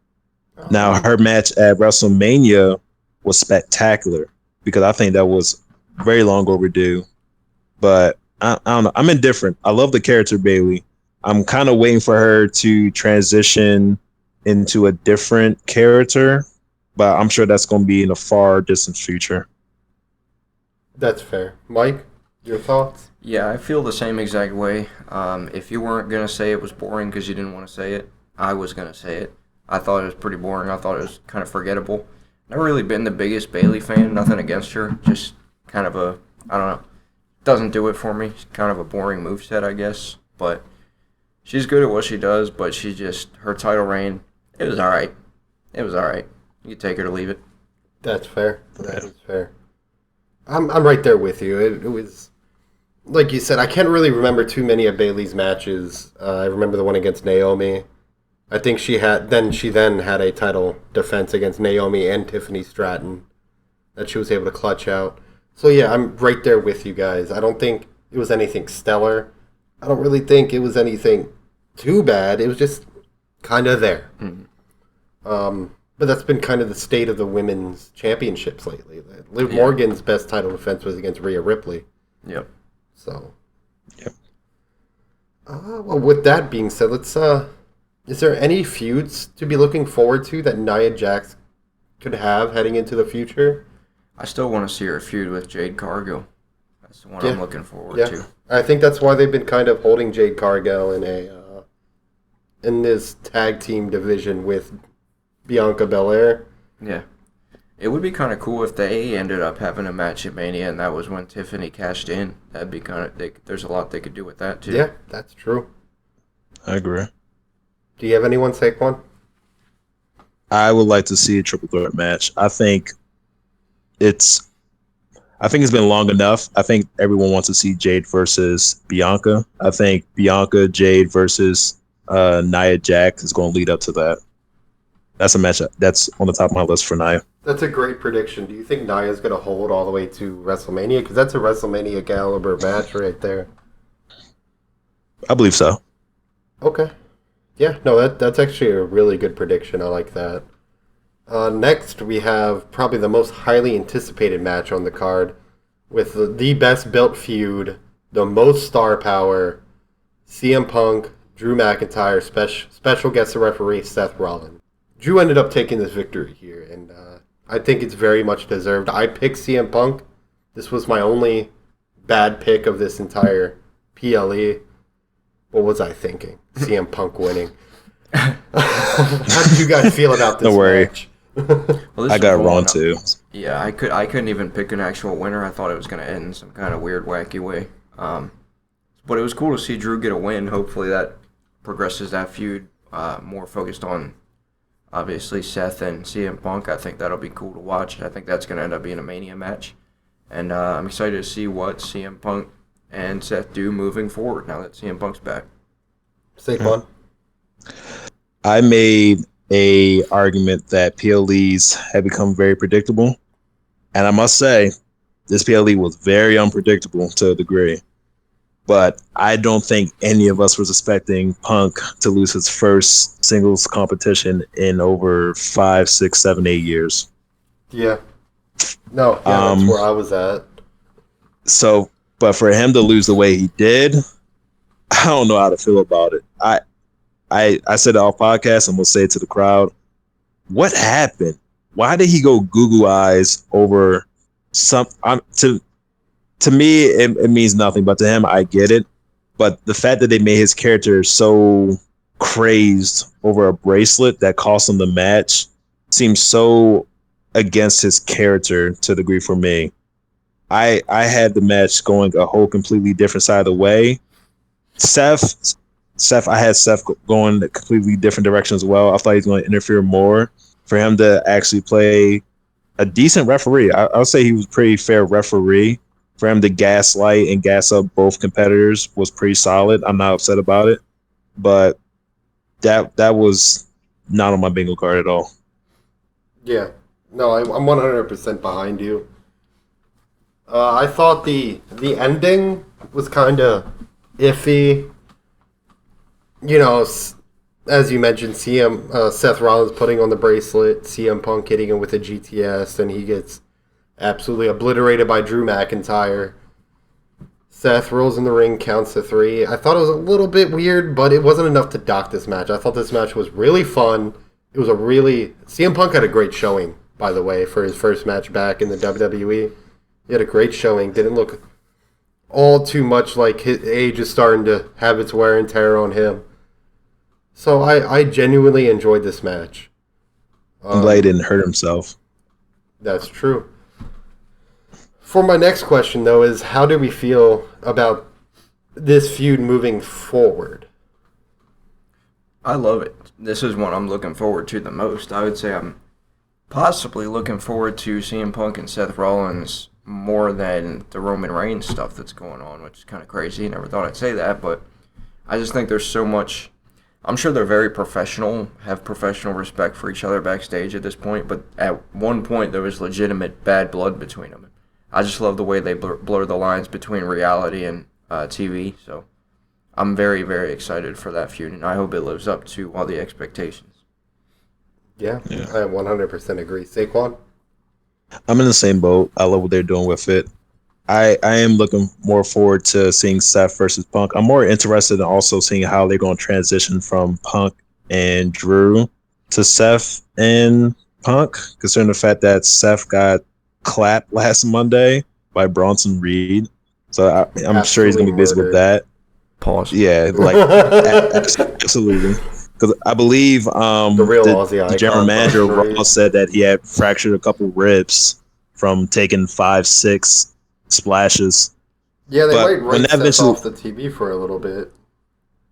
Now, her match at WrestleMania was spectacular because I think that was very long overdue. But I don't know. I'm indifferent. I love the character Bayley. I'm kind of waiting for her to transition into a different character, but I'm sure that's going to be in a far distant future.
That's fair. Mike, your thoughts?
Yeah, I feel the same exact way. If you weren't going to say it was boring because you didn't want to say it, I was going to say it. I thought it was pretty boring. I thought it was kind of forgettable. Never really been the biggest Bayley fan. Nothing against her. Just kind of a, I don't know. Doesn't do it for me. It's kind of a boring moveset, I guess. But she's good at what she does, but she just, her title reign, it was all right. It was all right. You can take it or leave it.
That's fair. That is fair. I'm right there with you. It was, like you said, I can't really remember too many of Bayley's matches. I remember the one against Naomi. I think she then had a title defense against Naomi and Tiffany Stratton that she was able to clutch out. So yeah, I'm right there with you guys. I don't think it was anything stellar. I don't really think it was anything too bad. It was just kind of there.
Mm-hmm.
But that's been kind of the state of the women's championships lately. Liv Morgan's best title defense was against Rhea Ripley.
Yep.
So. Yep. Well, with that being said, let's. Is there any feuds to be looking forward to that Nia Jax could have heading into the future?
I still want to see her feud with Jade Cargill. That's the one I'm looking forward to.
I think that's why they've been kind of holding Jade Cargill in this tag team division with Bianca Belair.
Yeah. It would be kind of cool if they ended up having a match at Mania and that was when Tiffany cashed in. That'd be kind of... There's a lot they could do with that, too.
Yeah, that's true.
I agree.
Do you have anyone, Saiquan?
I would like to see a triple threat match. I think it's been long enough. I think everyone wants to see Jade versus Bianca. I think Bianca, Jade versus Nia Jax is going to lead up to that. That's a match that's on the top of my list for Nia.
That's a great prediction. Do you think Nia's going to hold all the way to WrestleMania? Because that's a WrestleMania caliber match right there.
I believe so.
Okay. Yeah, no, that's actually a really good prediction. I like that. Next, we have probably the most highly anticipated match on the card with the best built feud, the most star power, CM Punk, Drew McIntyre, special guest referee Seth Rollins. Drew ended up taking this victory here, and I think it's very much deserved. I picked CM Punk. This was my only bad pick of this entire PLE. What was I thinking? CM Punk winning. How did you guys feel about this match?
Well,
I got it wrong too.
Yeah, I couldn't even pick an actual winner. I thought it was going to end in some kind of weird, wacky way. But it was cool to see Drew get a win. Hopefully that progresses that feud more focused on, obviously, Seth and CM Punk. I think that'll be cool to watch. I think that's going to end up being a Mania match. And I'm excited to see what CM Punk and Seth do moving forward now that CM Punk's back.
Saquon?
I made a argument that PLEs have become very predictable. And I must say, this PLE was very unpredictable to a degree. But I don't think any of us was expecting Punk to lose his first singles competition in over 5, 6, 7, 8 years.
Yeah. No, yeah, that's where I was at.
So, but for him to lose the way he did, I don't know how to feel about it. I said it off podcast and we'll say it to the crowd. What happened? Why did he go Google eyes over some? To me, it means nothing, but to him, I get it. But the fact that they made his character so crazed over a bracelet that cost him the match seems so against his character to the degree for me. I had the match going a whole completely different side of the way. Seth, I had Seth going a completely different direction as well. I thought he was going to interfere more. For him to actually play a decent referee, I would say he was a pretty fair referee. For him to gaslight and gas up both competitors was pretty solid. I'm not upset about it, but that was not on my bingo card at all.
Yeah, no, I'm 100% behind you. I thought the ending was kind of iffy. You know, as you mentioned, Seth Rollins putting on the bracelet, CM Punk hitting him with a GTS, and he gets absolutely obliterated by Drew McIntyre. Seth rolls in the ring, counts to 3. I thought it was a little bit weird, but it wasn't enough to dock this match. I thought this match was really fun. It was CM Punk had a great showing, by the way, for his first match back in the WWE. He had a great showing. Didn't look all too much like his age is starting to have its wear and tear on him. So I genuinely enjoyed this match.
I'm glad he didn't hurt himself.
That's true. For my next question, though, is how do we feel about this feud moving forward?
I love it. This is one I'm looking forward to the most. I would say I'm possibly looking forward to CM Punk and Seth Rollins more than the Roman Reigns stuff that's going on, which is kind of crazy. Never thought I'd say that, but I just think there's so much. I'm sure they're very professional, have professional respect for each other backstage at this point, but at one point there was legitimate bad blood between them. I just love the way they blur the lines between reality and TV, so I'm very, very excited for that feud, and I hope it lives up to all the expectations.
Yeah. I 100% agree. Saquon?
I'm in the same boat. I love what they're doing with it. I am looking more forward to seeing Seth versus Punk. I'm more interested in also seeing how they're going to transition from Punk and Drew to Seth and Punk, considering the fact that Seth got clapped last Monday by Bronson Reed. So I'm sure he's gonna be busy with that.
Pause.
Yeah, like absolutely. Because I believe
the real Aussie
the
icon
general manager
for
Ross said that he had fractured a couple ribs from taking 5-6 splashes.
Yeah, they
But
might
when
write
that
Steph
eventually,
off the TV for a little bit.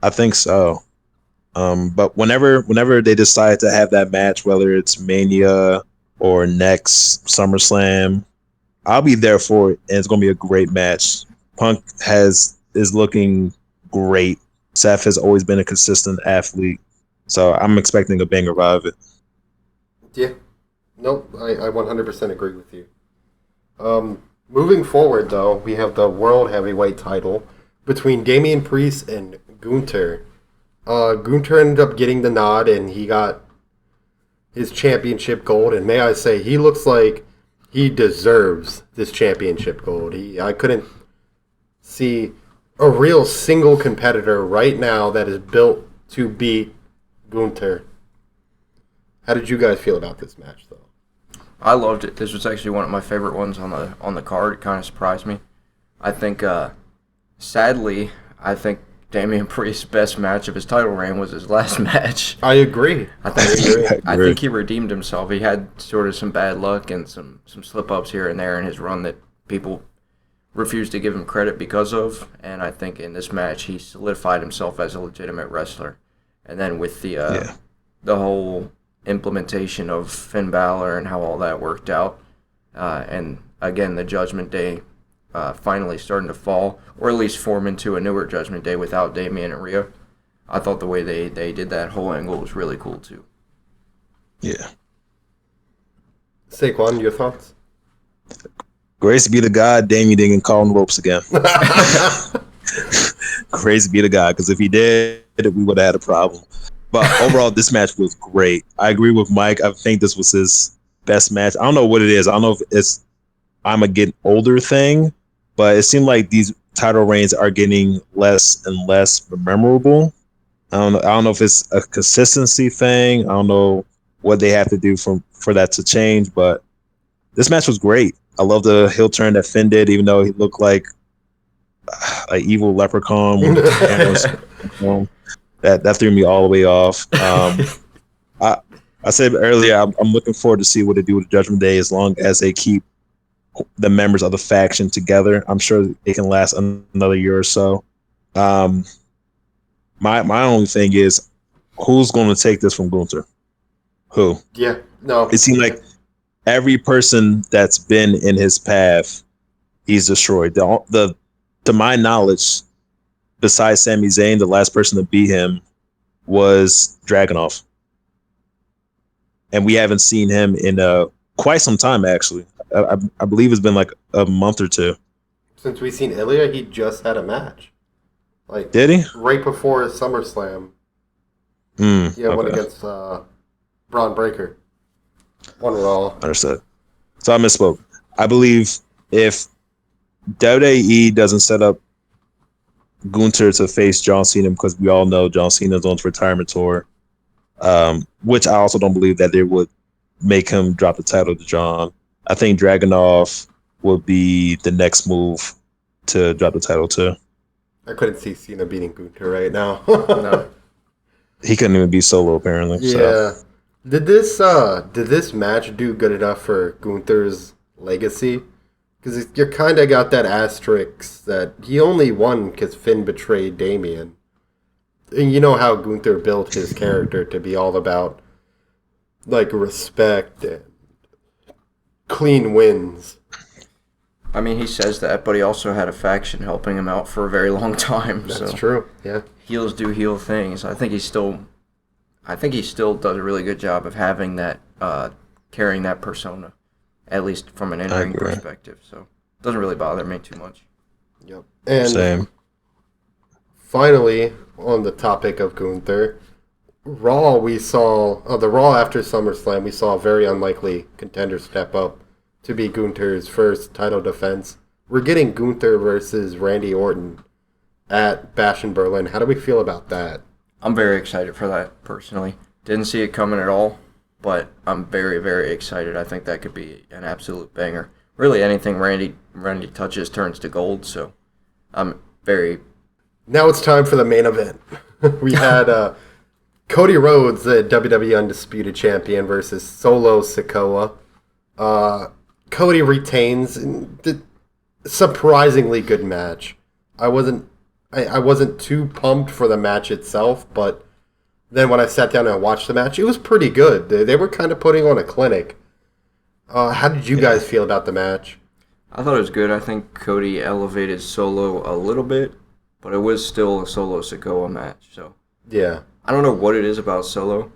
I think so. But whenever they decide to have that match, whether it's Mania or next SummerSlam, I'll be there for it, and it's gonna be a great match. Punk is looking great. Seth has always been a consistent athlete, so I'm expecting a banger out of it.
Yeah. Nope, I 100% agree with you. Moving forward, though, we have the World Heavyweight title between Damian Priest and Gunther. Gunther ended up getting the nod, and he got his championship gold. And may I say, he looks like he deserves this championship gold. I couldn't see a real single competitor right now that is built to beat Gunther. How did you guys feel about this match, though?
I loved it. This was actually one of my favorite ones on the card. It kind of surprised me. I think, sadly, Damian Priest's best match of his title reign was his last match.
I agree.
I think he redeemed himself. He had sort of some bad luck and some slip-ups here and there in his run that people refused to give him credit because of. And I think in this match he solidified himself as a legitimate wrestler. And then with the whole implementation of Finn Balor and how all that worked out, and again the Judgment Day finally starting to fall, or at least form into a newer Judgment Day without Damian and Rhea. I thought the way they did that whole angle was really cool too.
Yeah.
Saiquan, your thoughts?
Grace be to God, Damian didn't call on the ropes again. Grace be to God, because if he did, we would have had a problem. But overall, this match was great. I agree with Mike. I think this was his best match. I don't know what it is. I don't know if it's I'm a getting older thing, but it seemed like these title reigns are getting less and less memorable. I don't know if it's a consistency thing. I don't know what they have to do for that to change, but this match was great. I love the heel turn that Finn did, even though he looked like an evil leprechaun with the cameras. That threw me all the way off. I said earlier, I'm looking forward to see what they do with the Judgment Day as long as they keep the members of the faction together. I'm sure it can last another year or so. My only thing is, who's going to take this from Gunther? Who?
Yeah, no.
It seemed like every person that's been in his path, he's destroyed. To my knowledge, besides Sami Zayn, the last person to beat him was Dragunov. And we haven't seen him in quite some time, actually. I believe it's been like a month or two.
Since we've seen Ilya, he just had a match. Like,
did he?
Right before SummerSlam. Went against Braun Breaker. One Raw.
Understood. So I misspoke. I believe if WWE doesn't set up Gunther to face John Cena, because we all know John Cena's on his retirement tour, which I also don't believe that they would make him drop the title to John. I think Dragunov would be the next move to drop the title to.
I couldn't see Cena beating Gunther right now.
No.
He couldn't even be solo, apparently.
Yeah. So. Did this match do good enough for Gunther's legacy? Because you kind of got that asterisk that he only won because Finn betrayed Damian. And you know how Gunther built his character to be all about, like, respect and clean wins.
I mean, he says that, but he also had a faction helping him out for a very long time.
That's true, yeah.
Heels do heel things. I think he still does a really good job of having that, carrying that persona, at least from an in-ring perspective. So it doesn't really bother me too much.
Yep. And
same.
Finally, on the topic of Gunther, Raw, we saw, the Raw after SummerSlam, we saw a very unlikely contender step up to be Gunther's first title defense. We're getting Gunther versus Randy Orton at Bash in Berlin. How do we feel about that?
I'm very excited for that, personally. Didn't see it coming at all, but I'm very, very excited. I think that could be an absolute banger. Really, anything Randy touches turns to gold, so I'm very.
Now it's time for the main event. We had Cody Rhodes, the WWE Undisputed Champion, versus Solo Sikoa. Cody retains. Surprisingly good match. I wasn't too pumped for the match itself, but then when I sat down and watched the match, it was pretty good. They were kind of putting on a clinic. How did you guys feel about the match?
I thought it was good. I think Cody elevated Solo a little bit, but it was still a Solo Sikoa match. So
Yeah. I
don't know what it is about Solo.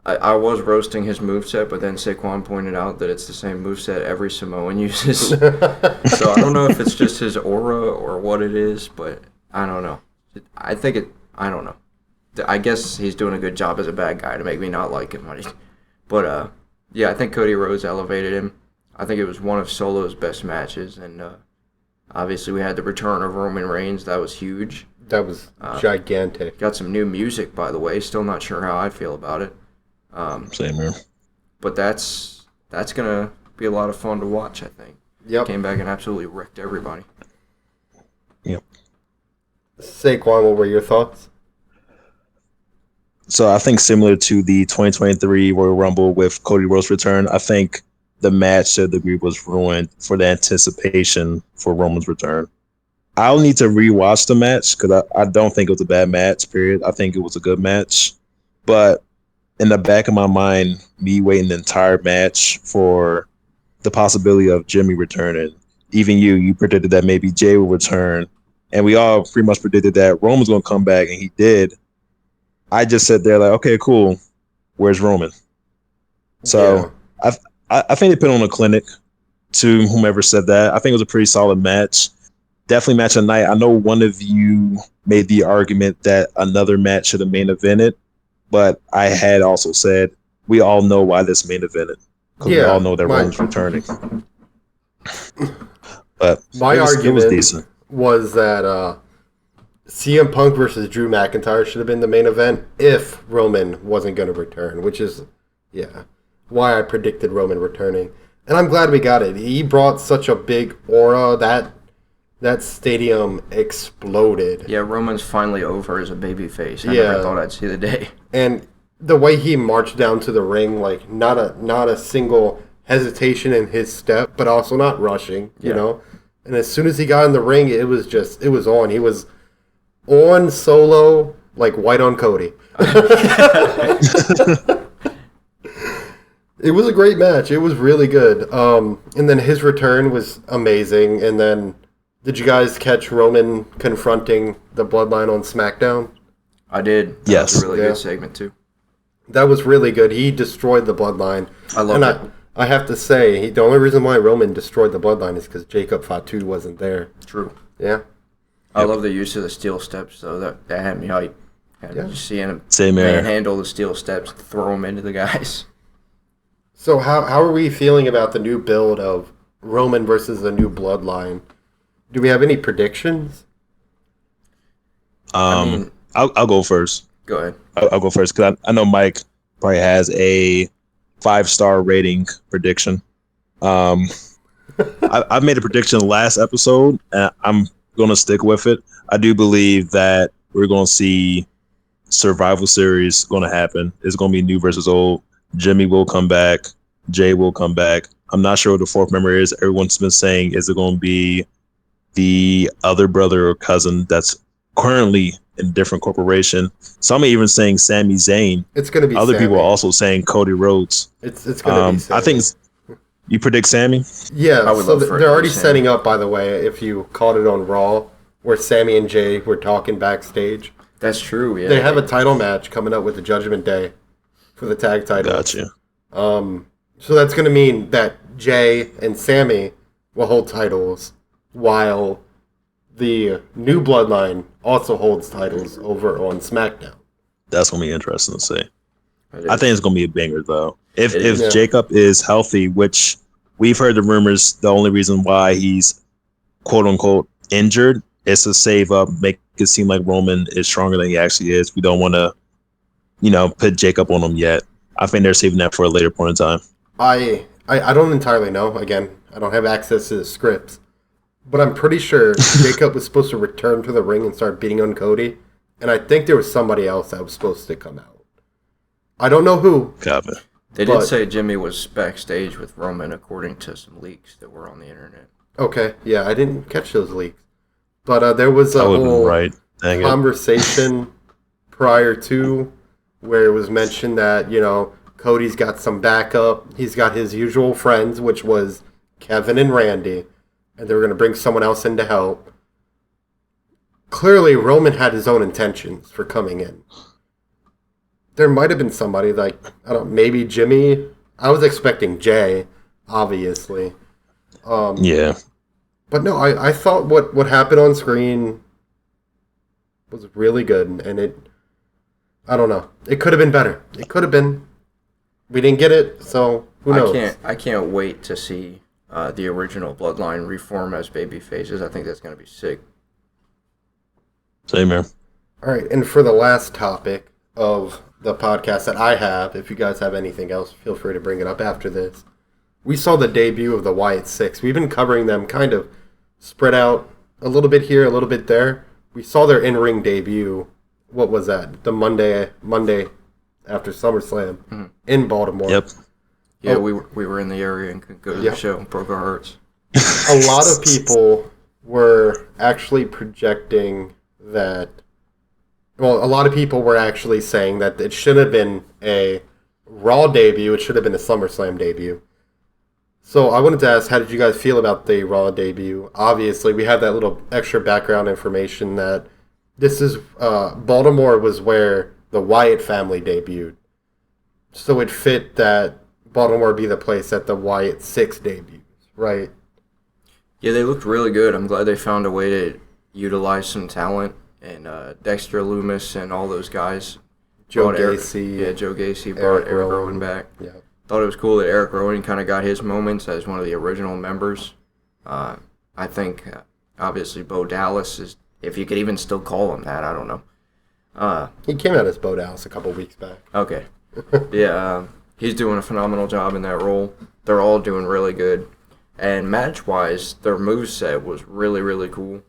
I was roasting his moveset, but then Saiquan pointed out that it's the same moveset every Samoan uses. So I don't know if it's just his aura or what it is, but I don't know. I don't know. I guess he's doing a good job as a bad guy to make me not like him. But yeah, I think Cody Rhodes elevated him. I think it was one of Solo's best matches, and obviously we had the return of Roman Reigns. That was huge.
That was gigantic.
Got some new music, by the way. Still not sure how I feel about it.
Same here.
But that's gonna be a lot of fun to watch, I think.
Yep.
Came back and absolutely wrecked everybody.
Yep.
Saquon, what were your thoughts?
So I think similar to the 2023 Royal Rumble with Cody Rhodes' return, I think the match to a degree was ruined for the anticipation for Roman's return. I'll need to rewatch the match because I don't think it was a bad match, period. I think it was a good match. But in the back of my mind, me waiting the entire match for the possibility of Jimmy returning. Even you predicted that maybe Jay will return. And we all pretty much predicted that Roman's going to come back, and he did. I just sat there like, okay, cool. Where's Roman? So yeah. I think they put on a clinic to whomever said that. I think it was a pretty solid match. Definitely match of the night. I know one of you made the argument that another match should have main evented, but I had also said we all know why this main evented because we all know that Roman's returning. But
my argument
was decent.
Was that CM Punk versus Drew McIntyre should have been the main event if Roman wasn't going to return, which is, why I predicted Roman returning. And I'm glad we got it. He brought such a big aura that stadium exploded.
Yeah, Roman's finally over as a babyface. I never thought I'd see the day.
And the way he marched down to the ring, like not a single hesitation in his step, but also not rushing, you know? And as soon as he got in the ring, it was on. He was on Solo like white on Cody. It was a great match. It was really good. And then his return was amazing. And then did you guys catch Roman confronting the Bloodline on SmackDown?
I did.
Yes.
That was a really good segment, too.
That was really good. He destroyed the Bloodline.
I loved it.
I have to say, the only reason why Roman destroyed the Bloodline is because Jacob Fatu wasn't there.
True.
Yeah.
I love the use of the steel steps, though. That had me hyped. Just seeing him handle the steel steps, throw them into the guys.
So how are we feeling about the new build of Roman versus the new Bloodline? Do we have any predictions?
I'll go first.
Go ahead.
I'll go first because I know Mike probably has a 5-star rating prediction. I made a prediction last episode, and I'm going to stick with it. I do believe that we're going to see Survival Series going to happen. It's going to be new versus old. Jimmy will come back. Jay will come back. I'm not sure what the fourth member is. Everyone's been saying, is it going to be the other brother or cousin that's currently in a different corporation? Some are even saying Sami Zayn.
It's going to be
Other
Sammy.
people are also saying Cody Rhodes.
It's going to be Sammy.
I think you predict Sammy?
Yeah, so they're already setting up, by the way, if you caught it on Raw, where Sammy and Jay were talking backstage.
That's true, yeah.
They have a title match coming up with the Judgment Day for the tag title.
Gotcha.
So that's going to mean that Jay and Sammy will hold titles while the new Bloodline also holds titles over on SmackDown.
That's going to be interesting to see. I think it's going to be a banger, though. If Jacob is healthy, which we've heard the rumors, the only reason why he's quote-unquote injured is to save up, make it seem like Roman is stronger than he actually is. We don't want to, put Jacob on him yet. I think they're saving that for a later point in time.
I don't entirely know. Again, I don't have access to the scripts. but I'm pretty sure Jacob was supposed to return to the ring and start beating on Cody, and I think there was somebody else that was supposed to come out. I don't know who.
Copy.
They did say Jimmy was backstage with Roman, according to some leaks that were on the internet.
Okay, yeah, I didn't catch those leaks. But there was a whole conversation prior to where it was mentioned that, Cody's got some backup. He's got his usual friends, which was Kevin and Randy, and they were going to bring someone else in to help. Clearly, Roman had his own intentions for coming in. There might have been somebody maybe Jimmy. I was expecting Jay, obviously.
Yeah.
But no, I thought what happened on screen was really good, and I don't know. It could have been better. It could have been. We didn't get it, so who knows?
I can't wait to see the original Bloodline reform as baby faces. I think that's going to be sick.
Same here.
All right, and for the last topic of the podcast that I have, if you guys have anything else, feel free to bring it up after this. We saw the debut of the Wyatt Six. We've been covering them kind of spread out a little bit here, a little bit there. We saw their in-ring debut. What was that? The Monday after SummerSlam in Baltimore.
Yep. Yeah, we were in the area and could go to the show and broke our hearts.
A lot of people were actually projecting that. Well, a lot of people were actually saying that it should have been a Raw debut. It should have been a SummerSlam debut. So I wanted to ask, how did you guys feel about the Raw debut? Obviously, we have that little extra background information that this is Baltimore was where the Wyatt family debuted. So it fit that Baltimore be the place that the Wyatt Six debuts, right?
Yeah, they looked really good. I'm glad they found a way to utilize some talent. And Dexter Loomis and all those guys.
Joe Gacy.
Joe Gacy brought Eric Rowan back. Yeah. Thought it was cool that Eric Rowan kind of got his moments as one of the original members. I think, obviously, Bo Dallas is, if you could even still call him that, I don't know.
He came out as Bo Dallas a couple weeks back.
Okay. Yeah, he's doing a phenomenal job in that role. They're all doing really good. And match-wise, their moveset was really, really cool.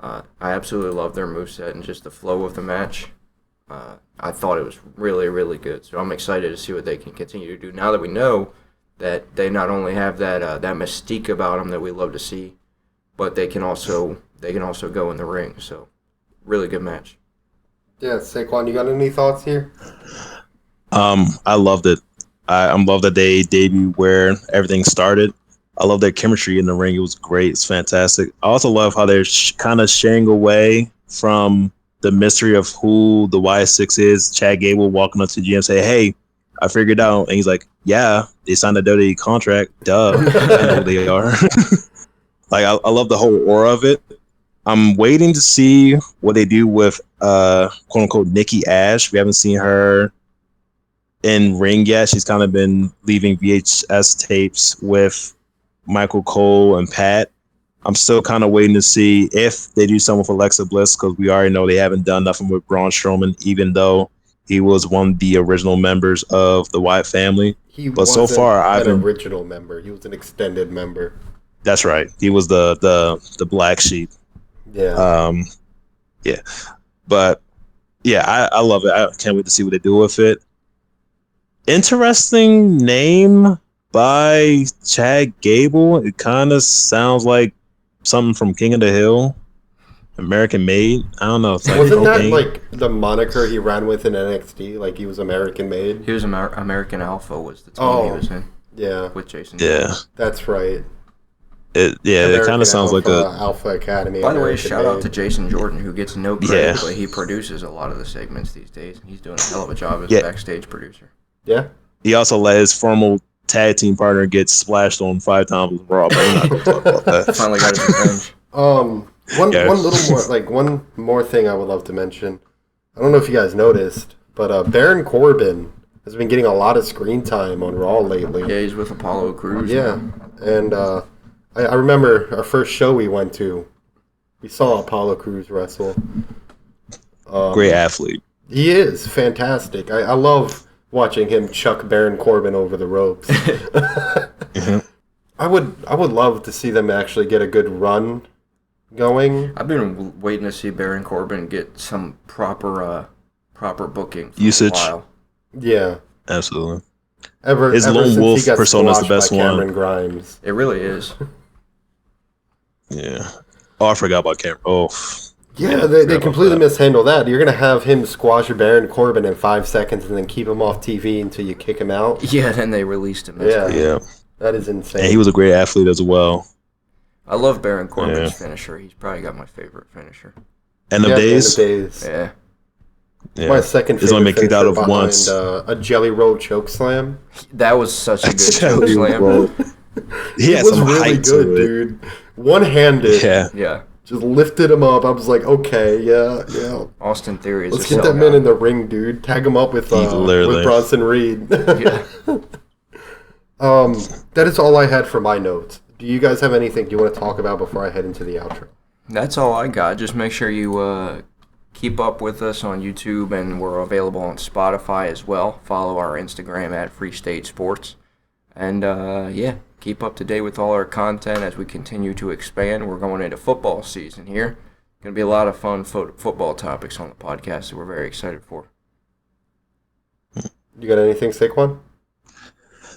I absolutely love their moveset and just the flow of the match. I thought it was really, really good. So I'm excited to see what they can continue to do now that we know that they not only have that mystique about them that we love to see, but they can also go in the ring. So really good match.
Yeah, Saiquan, you got any thoughts here?
I loved it. I love that they debuted where everything started. I love their chemistry in the ring. It was great. It's fantastic. I also love how they're kind of shying away from the mystery of who the Y6 is. Chad Gable walking up to the GM and say, "Hey, I figured out." And he's like, "Yeah, they signed a WWE contract. Duh. I know who they are." I love the whole aura of it. I'm waiting to see what they do with quote unquote Nikki Ash. We haven't seen her in ring yet. She's kind of been leaving VHS tapes with Michael Cole and Pat. I'm still kind of waiting to see if they do something with Alexa Bliss, because we already know they haven't done nothing with Braun Strowman, even though he was one of the original members of the Wyatt family. But so far, I've been
original member. He was an extended member.
That's right. He was the black sheep.
Yeah.
Yeah. But yeah, I love it. I can't wait to see what they do with it. Interesting name by Chad Gable. It kind of sounds like something from King of the Hill, American Made. I don't know.
Wasn't that like the moniker he ran with in NXT? Like he was American Made.
He was American Alpha was the team he was in.
Yeah,
with Jason.
Yeah,
that's right.
It kind of sounds like a
Alpha Academy.
By the way, shout out to Jason Jordan, who gets no credit, but he produces a lot of the segments these days. He's doing a hell of a job as a backstage producer.
Yeah.
He also let his formal tag team partner get splashed on 5 times with Raw, but we're not going to talk about that.
Finally got his revenge.
One more thing I would love to mention. I don't know if you guys noticed, but Baron Corbin has been getting a lot of screen time on Raw lately.
Yeah, he's with Apollo Crews.
Yeah, and I remember our first show we went to, we saw Apollo Crews wrestle.
Great athlete.
He is fantastic. I love watching him chuck Baron Corbin over the ropes. I would love to see them actually get a good run going.
I've been waiting to see Baron Corbin get some proper booking for
Usage.
a while.
Yeah.
Absolutely.
His
lone wolf
he got
persona is the
squashed
best
by
one.
Cameron Grimes.
It really is.
Yeah. Oh, I forgot about Cameron. Oh.
Yeah, they completely mishandled that. You're going to have him squash Baron Corbin in 5 seconds and then keep him off TV until you kick him out.
Yeah, then they released him.
Yeah.
That is insane.
And he was a great athlete as well.
I love Baron Corbin's finisher. He's probably got my favorite finisher.
End of days?
Yeah.
Yeah.
My second favorite
only kicked out of
behind,
once.
A jelly roll choke slam.
That was such a good choke slam.
He had
It was
some
really
height
good,
to it.
dude. One-handed.
Yeah.
Yeah.
Just lifted him up. I was like, okay, yeah.
Austin Theory is
Let's
a
get
sell
that man
guy.
in the ring, dude. Tag him up with
Literally.
Bronson Reed.
Yeah.
That is all I had for my notes. Do you guys have anything you want to talk about before I head into the outro?
That's all I got. Just make sure you keep up with us on YouTube, and we're available on Spotify as well. Follow our Instagram at Free State Sports. And, keep up to date with all our content as we continue to expand. We're going into football season here. Going to be a lot of fun football topics on the podcast that we're very excited for.
You got anything, Saiquan?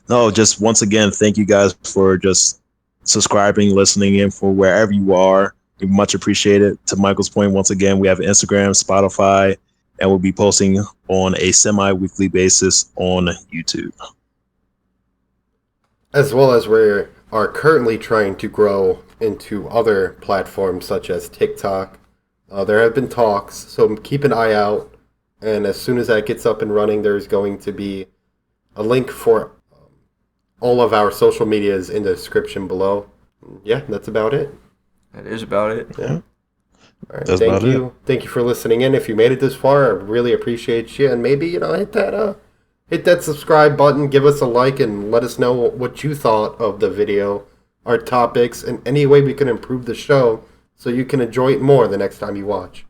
No, just once again, thank you guys for just subscribing, listening in for wherever you are. We much appreciate it. To Michael's point, once again, we have Instagram, Spotify, and we'll be posting on a semi-weekly basis on YouTube.
As well as we are currently trying to grow into other platforms such as TikTok. There have been talks, so keep an eye out. And as soon as that gets up and running, there's going to be a link for all of our social medias in the description below. Yeah, that's about it.
That is about it.
Yeah. All right,
That's
thank
about
you. Thank you for listening in. If you made it this far, I really appreciate you. And maybe, hit that subscribe button, give us a like, and let us know what you thought of the video, our topics, and any way we can improve the show so you can enjoy it more the next time you watch.